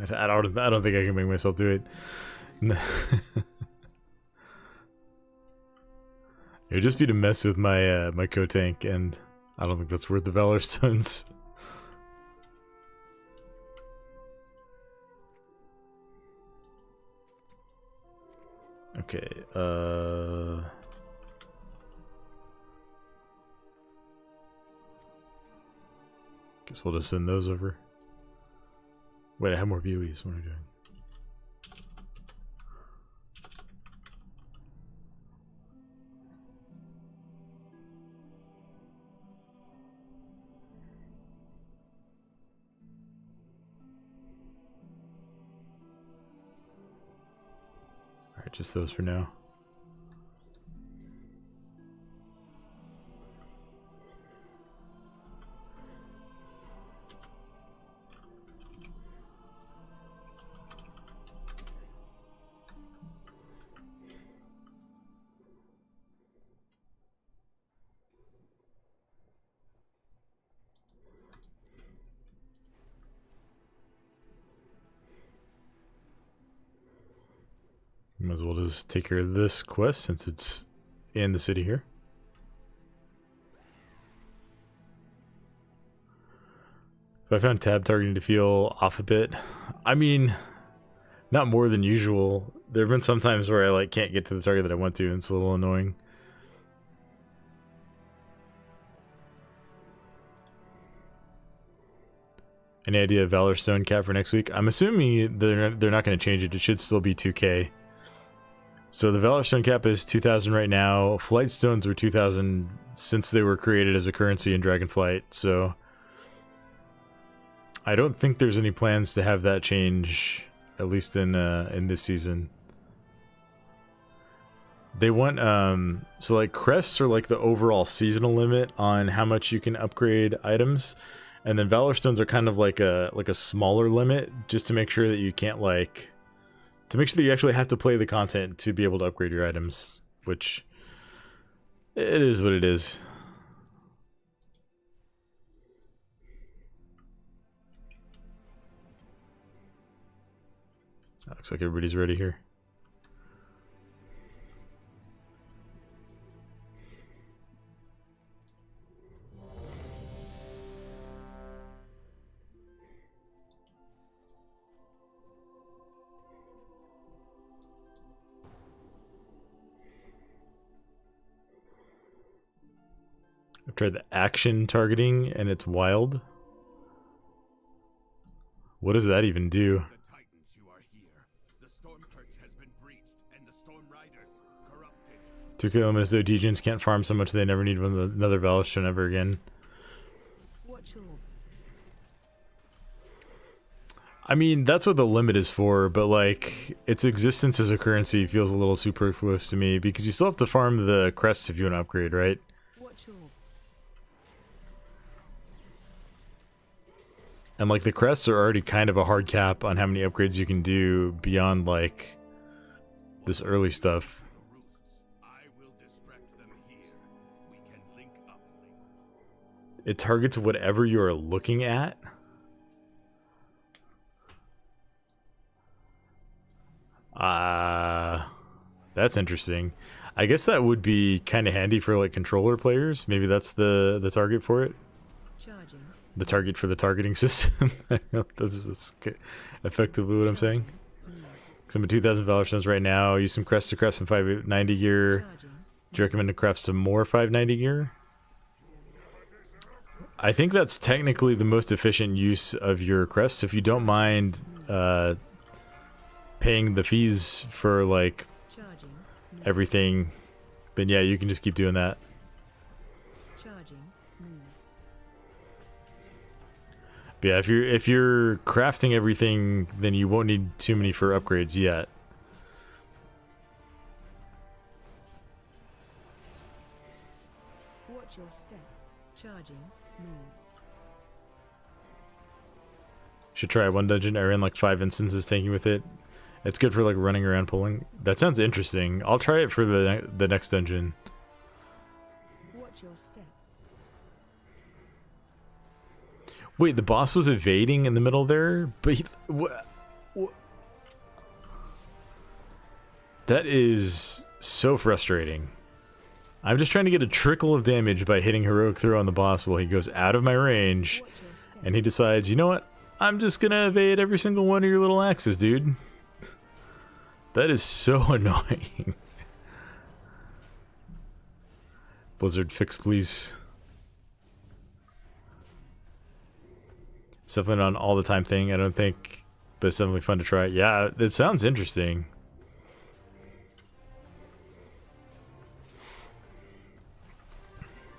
Speaker 1: I don't think I can make myself do it. It would just be to mess with my my co-tank, and I don't think that's worth the Valor stones. Okay, guess we'll just send those over. Wait, I have more BOEs. What am I doing? Alright, just those for now. Might as well just take care of this quest since it's in the city here. If I found tab targeting to feel off a bit, I mean, not more than usual. There have been some times where I like can't get to the target that I want to, and it's a little annoying. Any idea of Valor Stone cap for next week? I'm assuming they're not going to change it. It should still be 2K. So the Valor Stone cap is 2,000 right now. Flight Stones were 2,000 since they were created as a currency in Dragonflight. So I don't think there's any plans to have that change, at least in this season. They want so like crests are like the overall seasonal limit on how much you can upgrade items. And then Valor Stones are kind of like a smaller limit, just to make sure that you can't to make sure that you actually have to play the content to be able to upgrade your items, which it is what it is. Looks like everybody's ready here. I've tried the action targeting and it's wild. What does that even do?
Speaker 6: The Titans, you are here. The Storm Church has been breached, and the Storm Riders corrupted.
Speaker 1: 2K elements though, Degens can't farm so much they never need another Valor Stone ever again.
Speaker 2: Watch your
Speaker 1: I mean, that's what the limit is for, but like, its existence as a currency feels a little superfluous to me, because you still have to farm the crests if you want to upgrade, right?
Speaker 2: watch your
Speaker 1: And like, the crests are already kind of a hard cap on how many upgrades you can do beyond like, this early stuff.
Speaker 6: I will distract them here. We can link up.
Speaker 1: It targets whatever you are looking at. That's interesting. I guess that would be kind of handy for like controller players. Maybe that's the target for it.
Speaker 2: charging.
Speaker 1: The target for the targeting system. That's effectively what I'm saying. Some 2,000 Valor Stones right now. Use some crests to craft some 590 gear.
Speaker 2: Charging.
Speaker 1: Do you recommend to craft some more 590 gear? I think that's technically the most efficient use of your crests. If you don't mind paying the fees for like
Speaker 2: Charging. Move.
Speaker 1: everything, then yeah, you can just keep doing that.
Speaker 2: Charging. Move.
Speaker 1: But yeah, if you're crafting everything, then you won't need too many for upgrades yet.
Speaker 2: Watch your step. Charging. Move.
Speaker 1: Should try one dungeon. I ran like 5 instances tanking with it. It's good for like running around pulling. That sounds interesting. I'll try it for the next dungeon.
Speaker 2: Watch your step.
Speaker 1: Wait, the boss was evading in the middle there? But he, that is so frustrating. I'm just trying to get a trickle of damage by hitting heroic throw on the boss while he goes out of my range.
Speaker 2: Watch your step.
Speaker 1: And he decides, you know what? I'm just gonna evade every single one of your little axes, dude. That is so annoying. Blizzard, fix please. It's definitely not an all the time thing, I don't think, but it's definitely fun to try. Yeah, it sounds interesting.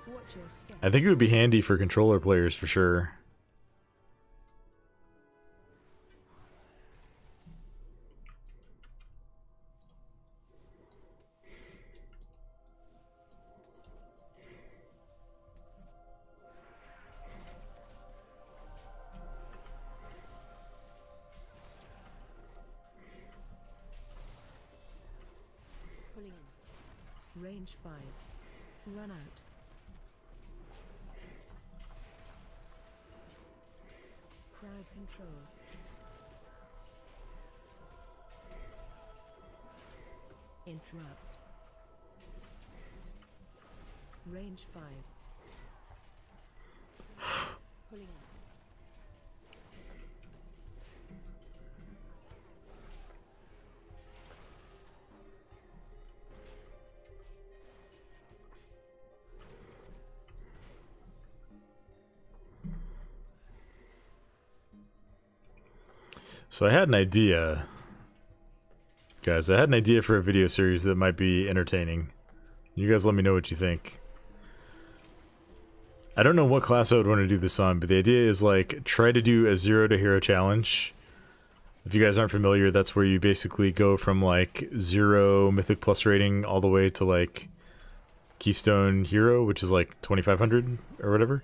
Speaker 2: Watch your step.
Speaker 1: I think it would be handy for controller players for sure.
Speaker 3: Pulling in.
Speaker 2: Range 5. Run out. Crowd control. Interrupt. Range 5. Pulling out.
Speaker 1: So I had an idea, guys. I had an idea for a video series that might be entertaining. You guys let me know what you think. I don't know what class I would want to do this on, but the idea is like try to do a 0 to hero challenge. If you guys aren't familiar, that's where you basically go from like 0 mythic plus rating all the way to like Keystone Hero, which is like 2500 or whatever.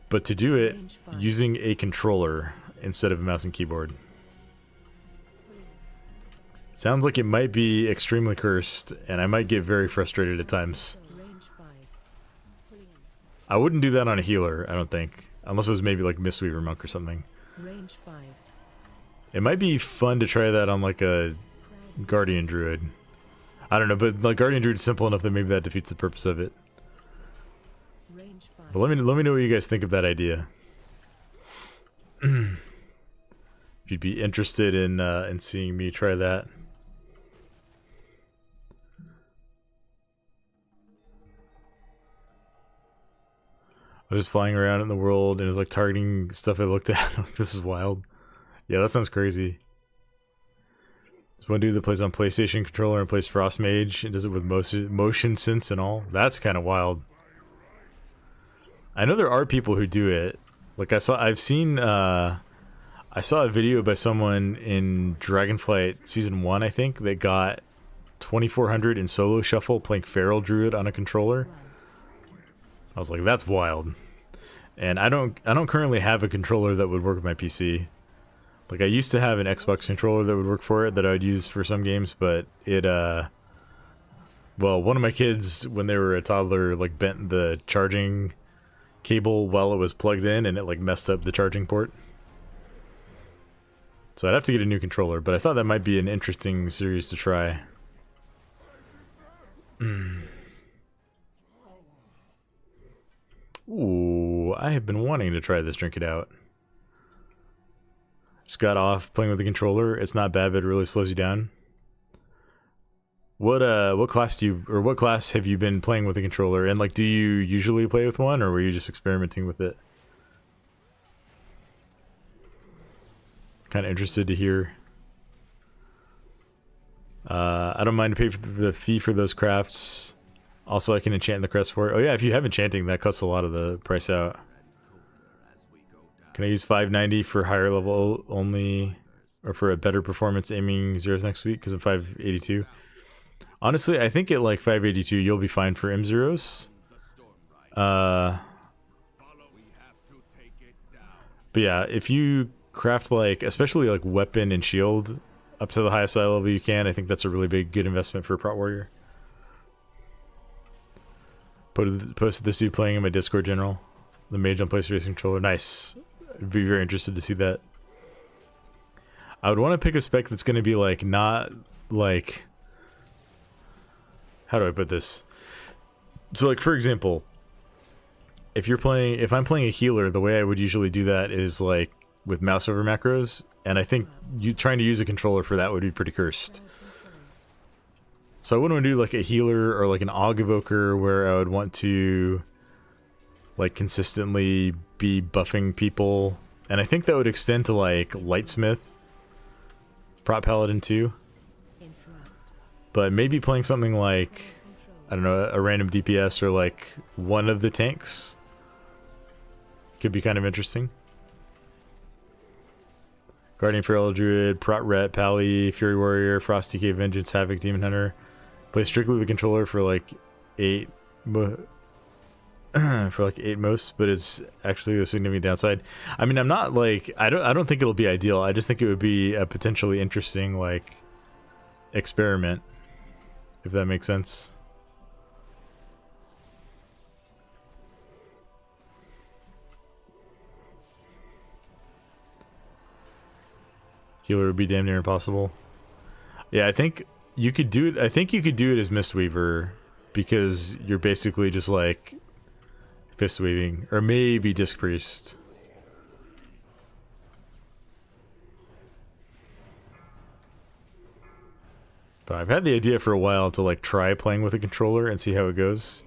Speaker 1: But to do it
Speaker 2: Range 5.
Speaker 1: using a controller instead of a mouse and keyboard. Sounds like it might be extremely cursed, and I might get very frustrated at times.
Speaker 2: Range 5. Pulling out.
Speaker 1: I wouldn't do that on a healer, I don't think. Unless it was maybe like Mistweaver Monk or something.
Speaker 2: Range 5.
Speaker 1: It might be fun to try that on like a Guardian Druid. I don't know, but like Guardian Druid's simple enough that maybe that defeats the purpose of it.
Speaker 2: Range 5.
Speaker 1: But let me know what you guys think of that idea. If you'd be interested in seeing me try that. I was just flying around in the world and it was like targeting stuff I looked at. This is wild. Yeah, that sounds crazy. There's one dude that plays on PlayStation controller and plays Frost Mage and does it with motion sense and all. That's kind of wild. I know there are people who do it. Like I saw a video by someone in Dragonflight Season 1, I think, that got 2400 in solo shuffle playing Feral Druid on a controller. I was like, that's wild. And I don't currently have a controller that would work with my PC. Like I used to have an Xbox controller that would work for it that I would use for some games, but it well, one of my kids when they were a toddler like bent the charging cable while it was plugged in and it like messed up the charging port. So I'd have to get a new controller, but I thought that might be an interesting series to try. Ooh, I have been wanting to try this Drink It Out. Just got off playing with the controller. It's not bad, but it really slows you down. What class what class have you been playing with the controller? And like, do you usually play with one, or were you just experimenting with it? Kind of interested to hear. I don't mind to pay for the fee for those crafts. Also, I can enchant the crest for it. Oh yeah, if you have enchanting, that cuts a lot of the price out. Can I use 590 for higher level only, or for a better performance aiming zeros next week? Because I'm 582. Honestly, I think at like 582, you'll be fine for M0s. But yeah, if you craft like, especially like weapon and shield up to the highest level you can, I think that's a really good investment for a Prot Warrior. Posted this dude playing in my Discord general. The mage on PlayStation controller. Nice. I'd be very interested to see that. I would want to pick a spec that's going to be like, not like, how do I put this? So like, for example, if I'm playing a healer, the way I would usually do that is like with mouse over macros, and I think trying to use a controller for that would be pretty cursed. So I wouldn't want to do like a healer or like an Aug Evoker where I would want to like consistently be buffing people. And I think that would extend to like Lightsmith, Prot Paladin too. But maybe playing something like, I don't know, a random DPS or like one of the tanks could be kind of interesting. Guardian Feral Druid, Prot Ret, Pally, Fury Warrior, Frosty Cave Vengeance, Havoc, Demon Hunter. Play strictly with the controller for like 8 most, but it's actually a significant downside. I mean, I'm not like, I don't think it'll be ideal. I just think it would be a potentially interesting like experiment, if that makes sense. Healer would be damn near impossible. Yeah, I think You could do it. I think you could do it as Mistweaver because you're basically just like fist weaving, or maybe Disc Priest. But I've had the idea for a while to like try playing with a controller and see how it goes.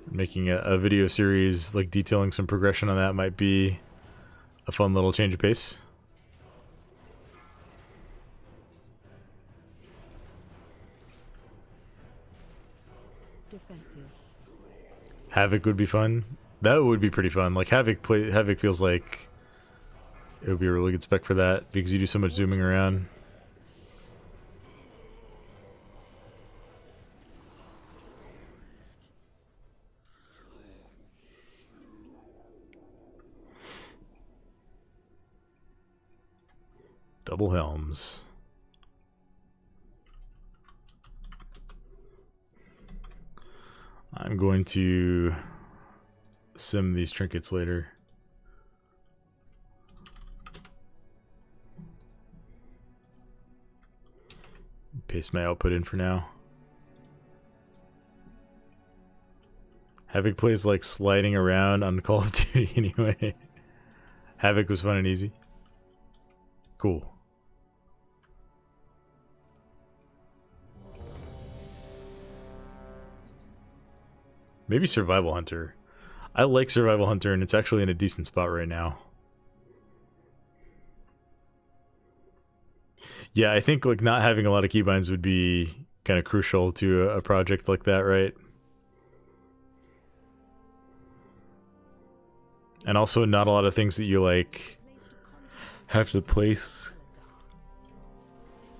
Speaker 1: Making a video series like detailing some progression on that might be a fun little change of pace.
Speaker 2: Defensive.
Speaker 1: Havoc would be fun. That would be pretty fun. Like Havoc feels like it would be a really good spec for that because you do so much zooming around. Double helms. I'm going to sim these trinkets later. Paste my output in for now. Havoc plays like sliding around on Call of Duty anyway. Havoc was fun and easy. Cool. Maybe Survival Hunter. I like Survival Hunter, and it's actually in a decent spot right now. Yeah, I think like not having a lot of keybinds would be kind of crucial to a project like that, right? And also not a lot of things that you like have to place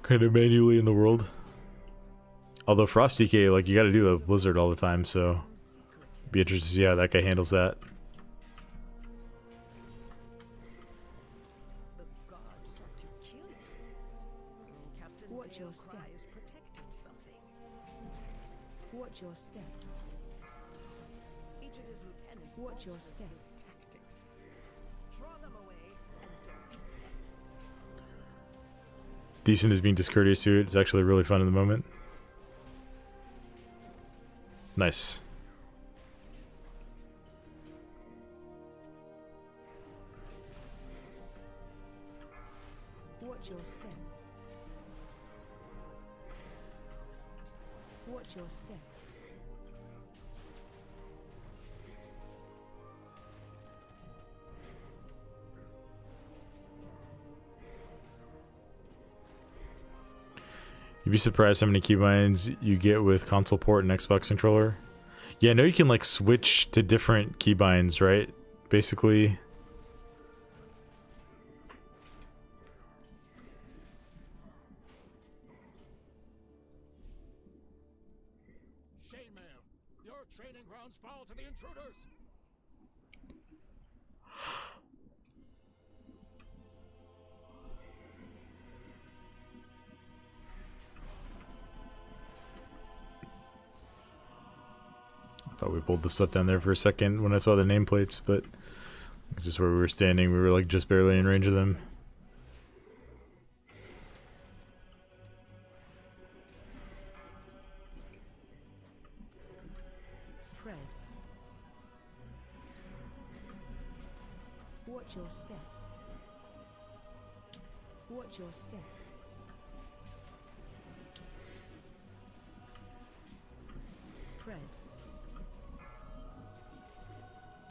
Speaker 1: kind of manually in the world. Although Frost DK, like you got to do a blizzard all the time, so be interested to see how that guy handles that.
Speaker 5: The guards sought to kill you. Captain
Speaker 2: Watch your
Speaker 5: Dale
Speaker 2: step.
Speaker 5: Cry is protecting something.
Speaker 2: Watch your step.
Speaker 5: Each of his lieutenants
Speaker 2: Watch your
Speaker 5: bolsters
Speaker 2: step.
Speaker 5: his tactics. Draw them away and don't.
Speaker 1: Decent is being discourteous to it. It's actually really fun in the moment. Nice.
Speaker 2: Watch your step. Watch your step.
Speaker 1: You'd be surprised how many keybinds you get with console port and Xbox controller. Yeah, I know you can like switch to different keybinds, right? Basically.
Speaker 8: Chainmail, your training grounds fall to the intruders.
Speaker 1: I thought we pulled the stuff down there for a second when I saw the nameplates, but just where we were standing, we were like just barely in range of them.
Speaker 2: Spread. Watch your step. Watch your step. Spread.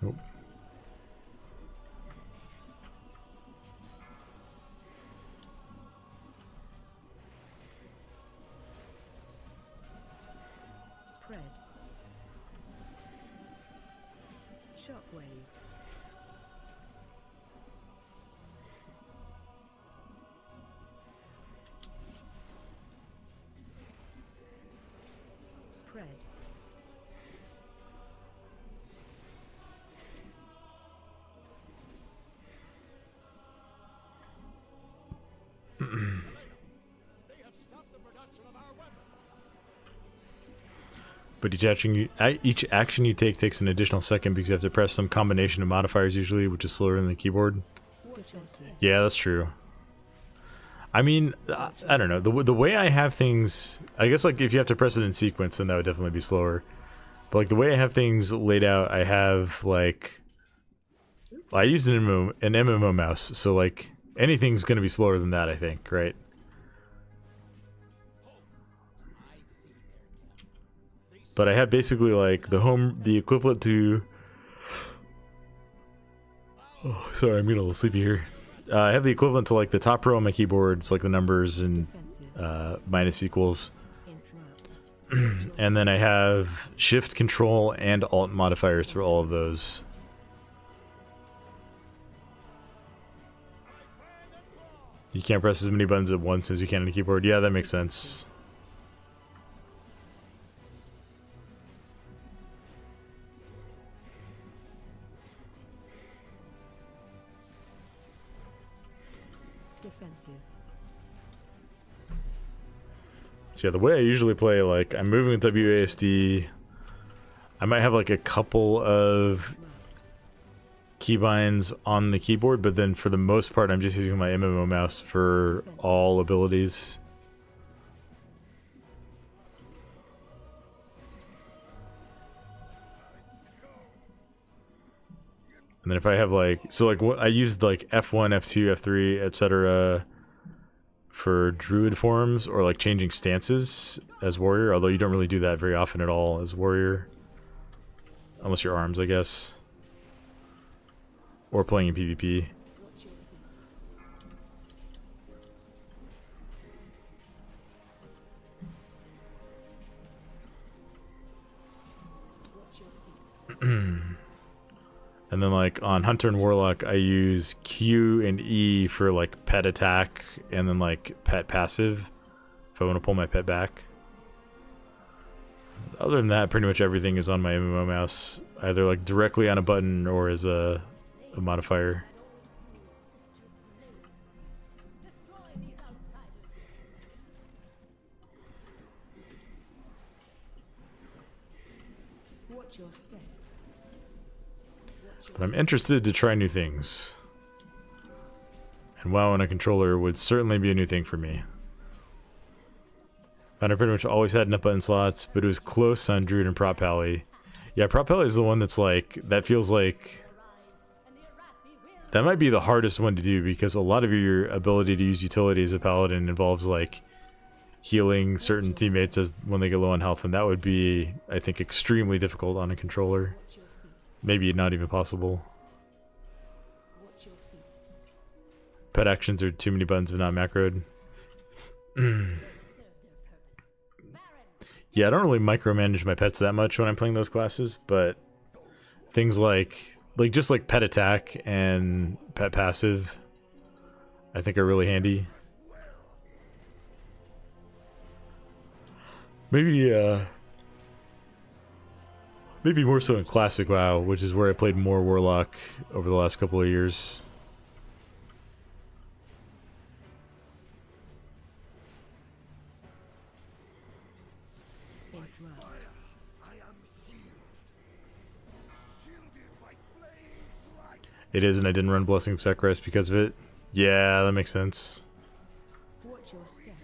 Speaker 1: Nope.
Speaker 2: Spread. Shockwave. Spread.
Speaker 8: They have stopped the production of our weapons.
Speaker 1: But each action you take takes an additional second because you have to press some combination of modifiers usually, which is slower than the keyboard.
Speaker 2: Watch your step.
Speaker 1: Yeah, that's true. I mean, I don't know. The way I have things, I guess like if you have to press it in sequence, then that would definitely be slower. But like the way I have things laid out, I have like, I used an MMO mouse, so like anything's gonna be slower than that, I think, right? But I have basically like the equivalent to. Oh, sorry, I'm getting a little sleepy here. I have the equivalent to like the top row on my keyboard. It's like the numbers and minus equals.
Speaker 2: Interrupt.
Speaker 1: And then I have Shift, Control, and Alt modifiers for all of those. You can't press as many buttons at once as you can on the keyboard. Yeah, that makes sense.
Speaker 2: Defensive.
Speaker 1: So yeah, the way I usually play, like, I'm moving with WASD. I might have like a couple of keybinds on the keyboard, but then for the most part, I'm just using my MMO mouse for all abilities. And then if I have like, so like I used like F1, F2, F3, etc. for druid forms or like changing stances as warrior, although you don't really do that very often at all as warrior. Unless you're arms, I guess. Or playing in PvP. And then like on Hunter and Warlock, I use Q and E for like pet attack and then like pet passive if I want to pull my pet back. Other than that, pretty much everything is on my MMO mouse, either like directly on a button or as a modifier.
Speaker 2: Watch your step.
Speaker 1: But I'm interested to try new things. And WoW on a controller would certainly be a new thing for me. And I pretty much always had enough button slots, but it was close on Druid and Prot Pally. Yeah, Prot Pally is the one that's like, that feels like... That might be the hardest one to do, because a lot of your ability to use utility as a paladin involves like healing certain teammates as when they get low on health, and that would be, I think, extremely difficult on a controller. Maybe not even possible. Pet actions are too many buttons if not macroed. Yeah, I don't really micromanage my pets that much when I'm playing those classes, but things like just like pet attack and pet passive, I think are really handy. Maybe more so in Classic WoW, which is where I played more Warlock over the last couple of years. It is, and I didn't run Blessing of Sacrifice because of it. Yeah, that makes sense.
Speaker 2: Watch your step.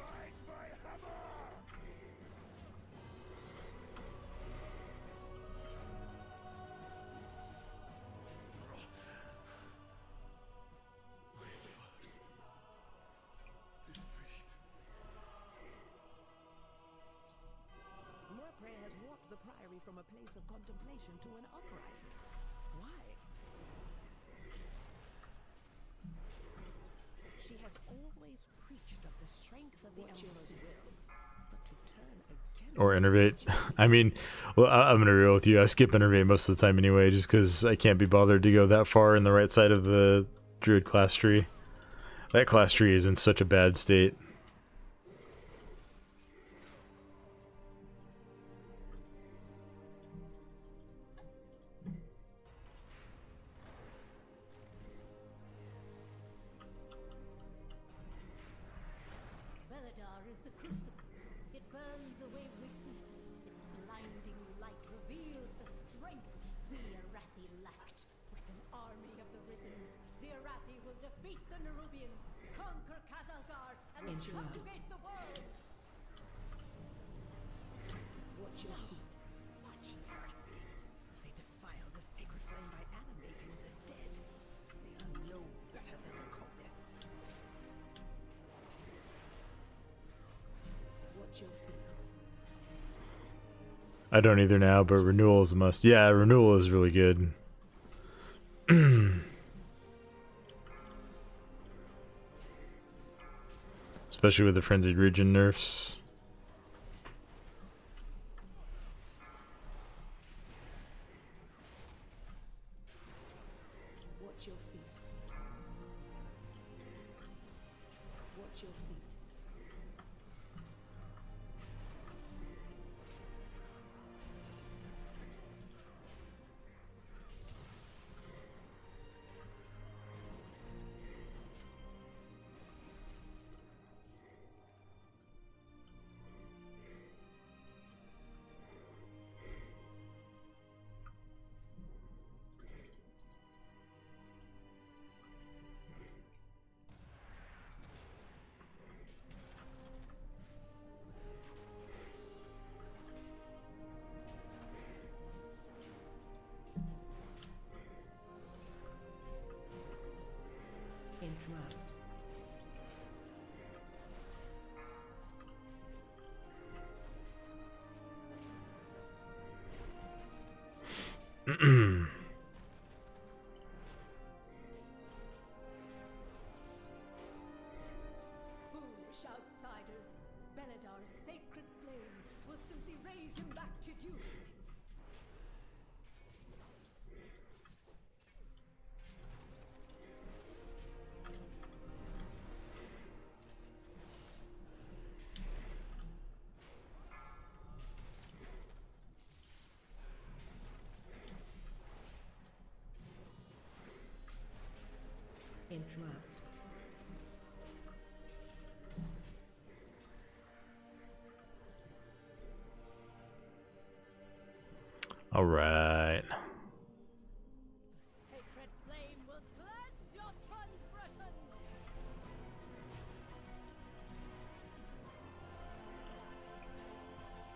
Speaker 5: Morprey has warped the Priory from a place of contemplation to an uprising. Why? She has always preached of the strength of the Emperor's will, but to turn against
Speaker 1: Or Innervate. I mean, well, I'm gonna be real with you. I skip Innervate most of the time anyway, just because I can't be bothered to go that far in the right side of the Druid class tree. That class tree is in such a bad state.
Speaker 7: Valor is the crucible. It burns away weakness. Its blinding light reveals the strength the Arathi lacked. With an army of the risen, the Arathi will defeat the Nerubians, conquer Khazalgar,
Speaker 2: Interrupt.
Speaker 7: subjugate the world.
Speaker 2: Watch your feet.
Speaker 9: Such heresy. They defile the sacred flame by animating the dead. They are no better than the Covis.
Speaker 2: Watch your feet.
Speaker 1: I don't either now, but renewal is a must. Yeah, renewal is really good. Especially with the frenzied region nerfs.
Speaker 2: Watch your feet. Watch your feet. Interrupt.
Speaker 7: Foolish outsiders. Benedar's sacred flame will simply raise him back to duty.
Speaker 2: Interrupt.
Speaker 1: All right.
Speaker 7: Sacred flame will cleanse your transgressions.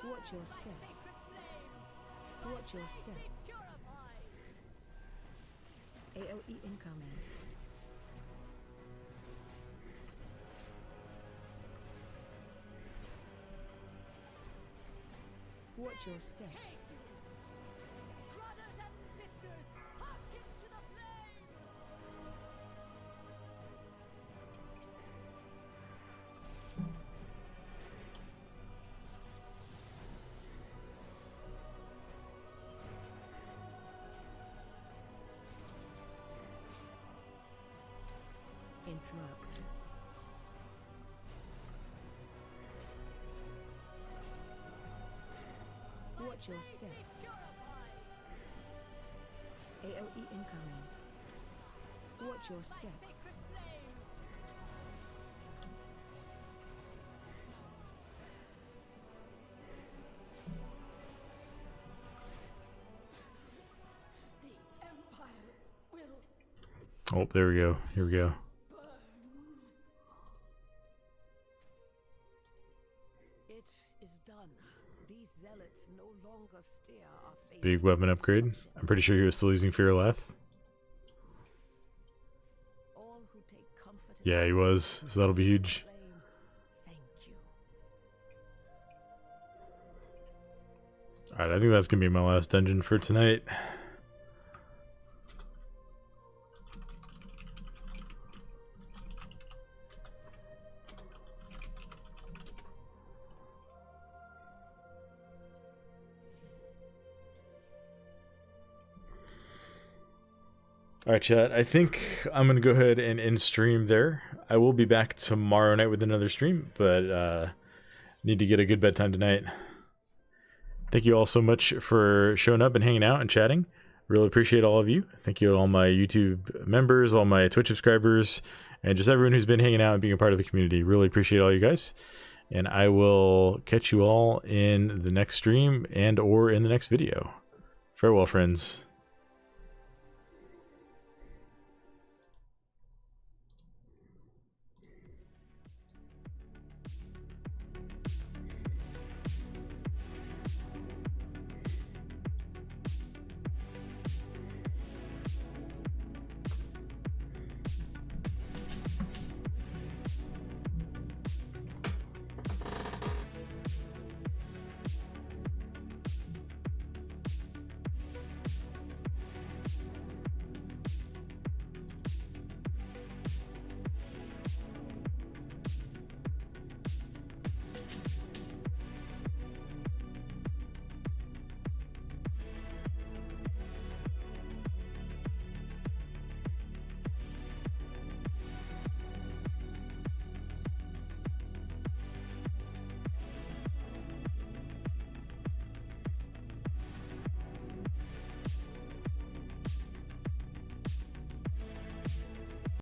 Speaker 2: Watch your step.
Speaker 7: Sacred flame.
Speaker 2: Watch your step.
Speaker 7: Be purified.
Speaker 2: AOE incoming. Watch your step.
Speaker 7: Take you. Brothers and sisters, hearken to the flame.
Speaker 2: Interrupt. Watch your step.
Speaker 7: Be purified.
Speaker 2: AOE incoming. Watch your step.
Speaker 7: Sacred flame. The Empire will
Speaker 1: Oh, there we go. Here we go.
Speaker 9: It is done. These zealots no longer steer our fate.
Speaker 1: Big weapon upgrade. I'm pretty sure he was still using Fear of Lath.
Speaker 9: All who take comfort in
Speaker 1: Yeah, he was. So that'll be huge.
Speaker 9: flame, thank you.
Speaker 1: Alright, I think that's gonna be my last dungeon for tonight. Alright, chat. I think I'm going to go ahead and end stream there. I will be back tomorrow night with another stream, but need to get a good bedtime tonight. Thank you all so much for showing up and hanging out and chatting. Really appreciate all of you. Thank you to all my YouTube members, all my Twitch subscribers, and just everyone who's been hanging out and being a part of the community. Really appreciate all you guys. And I will catch you all in the next stream and or in the next video. Farewell, friends.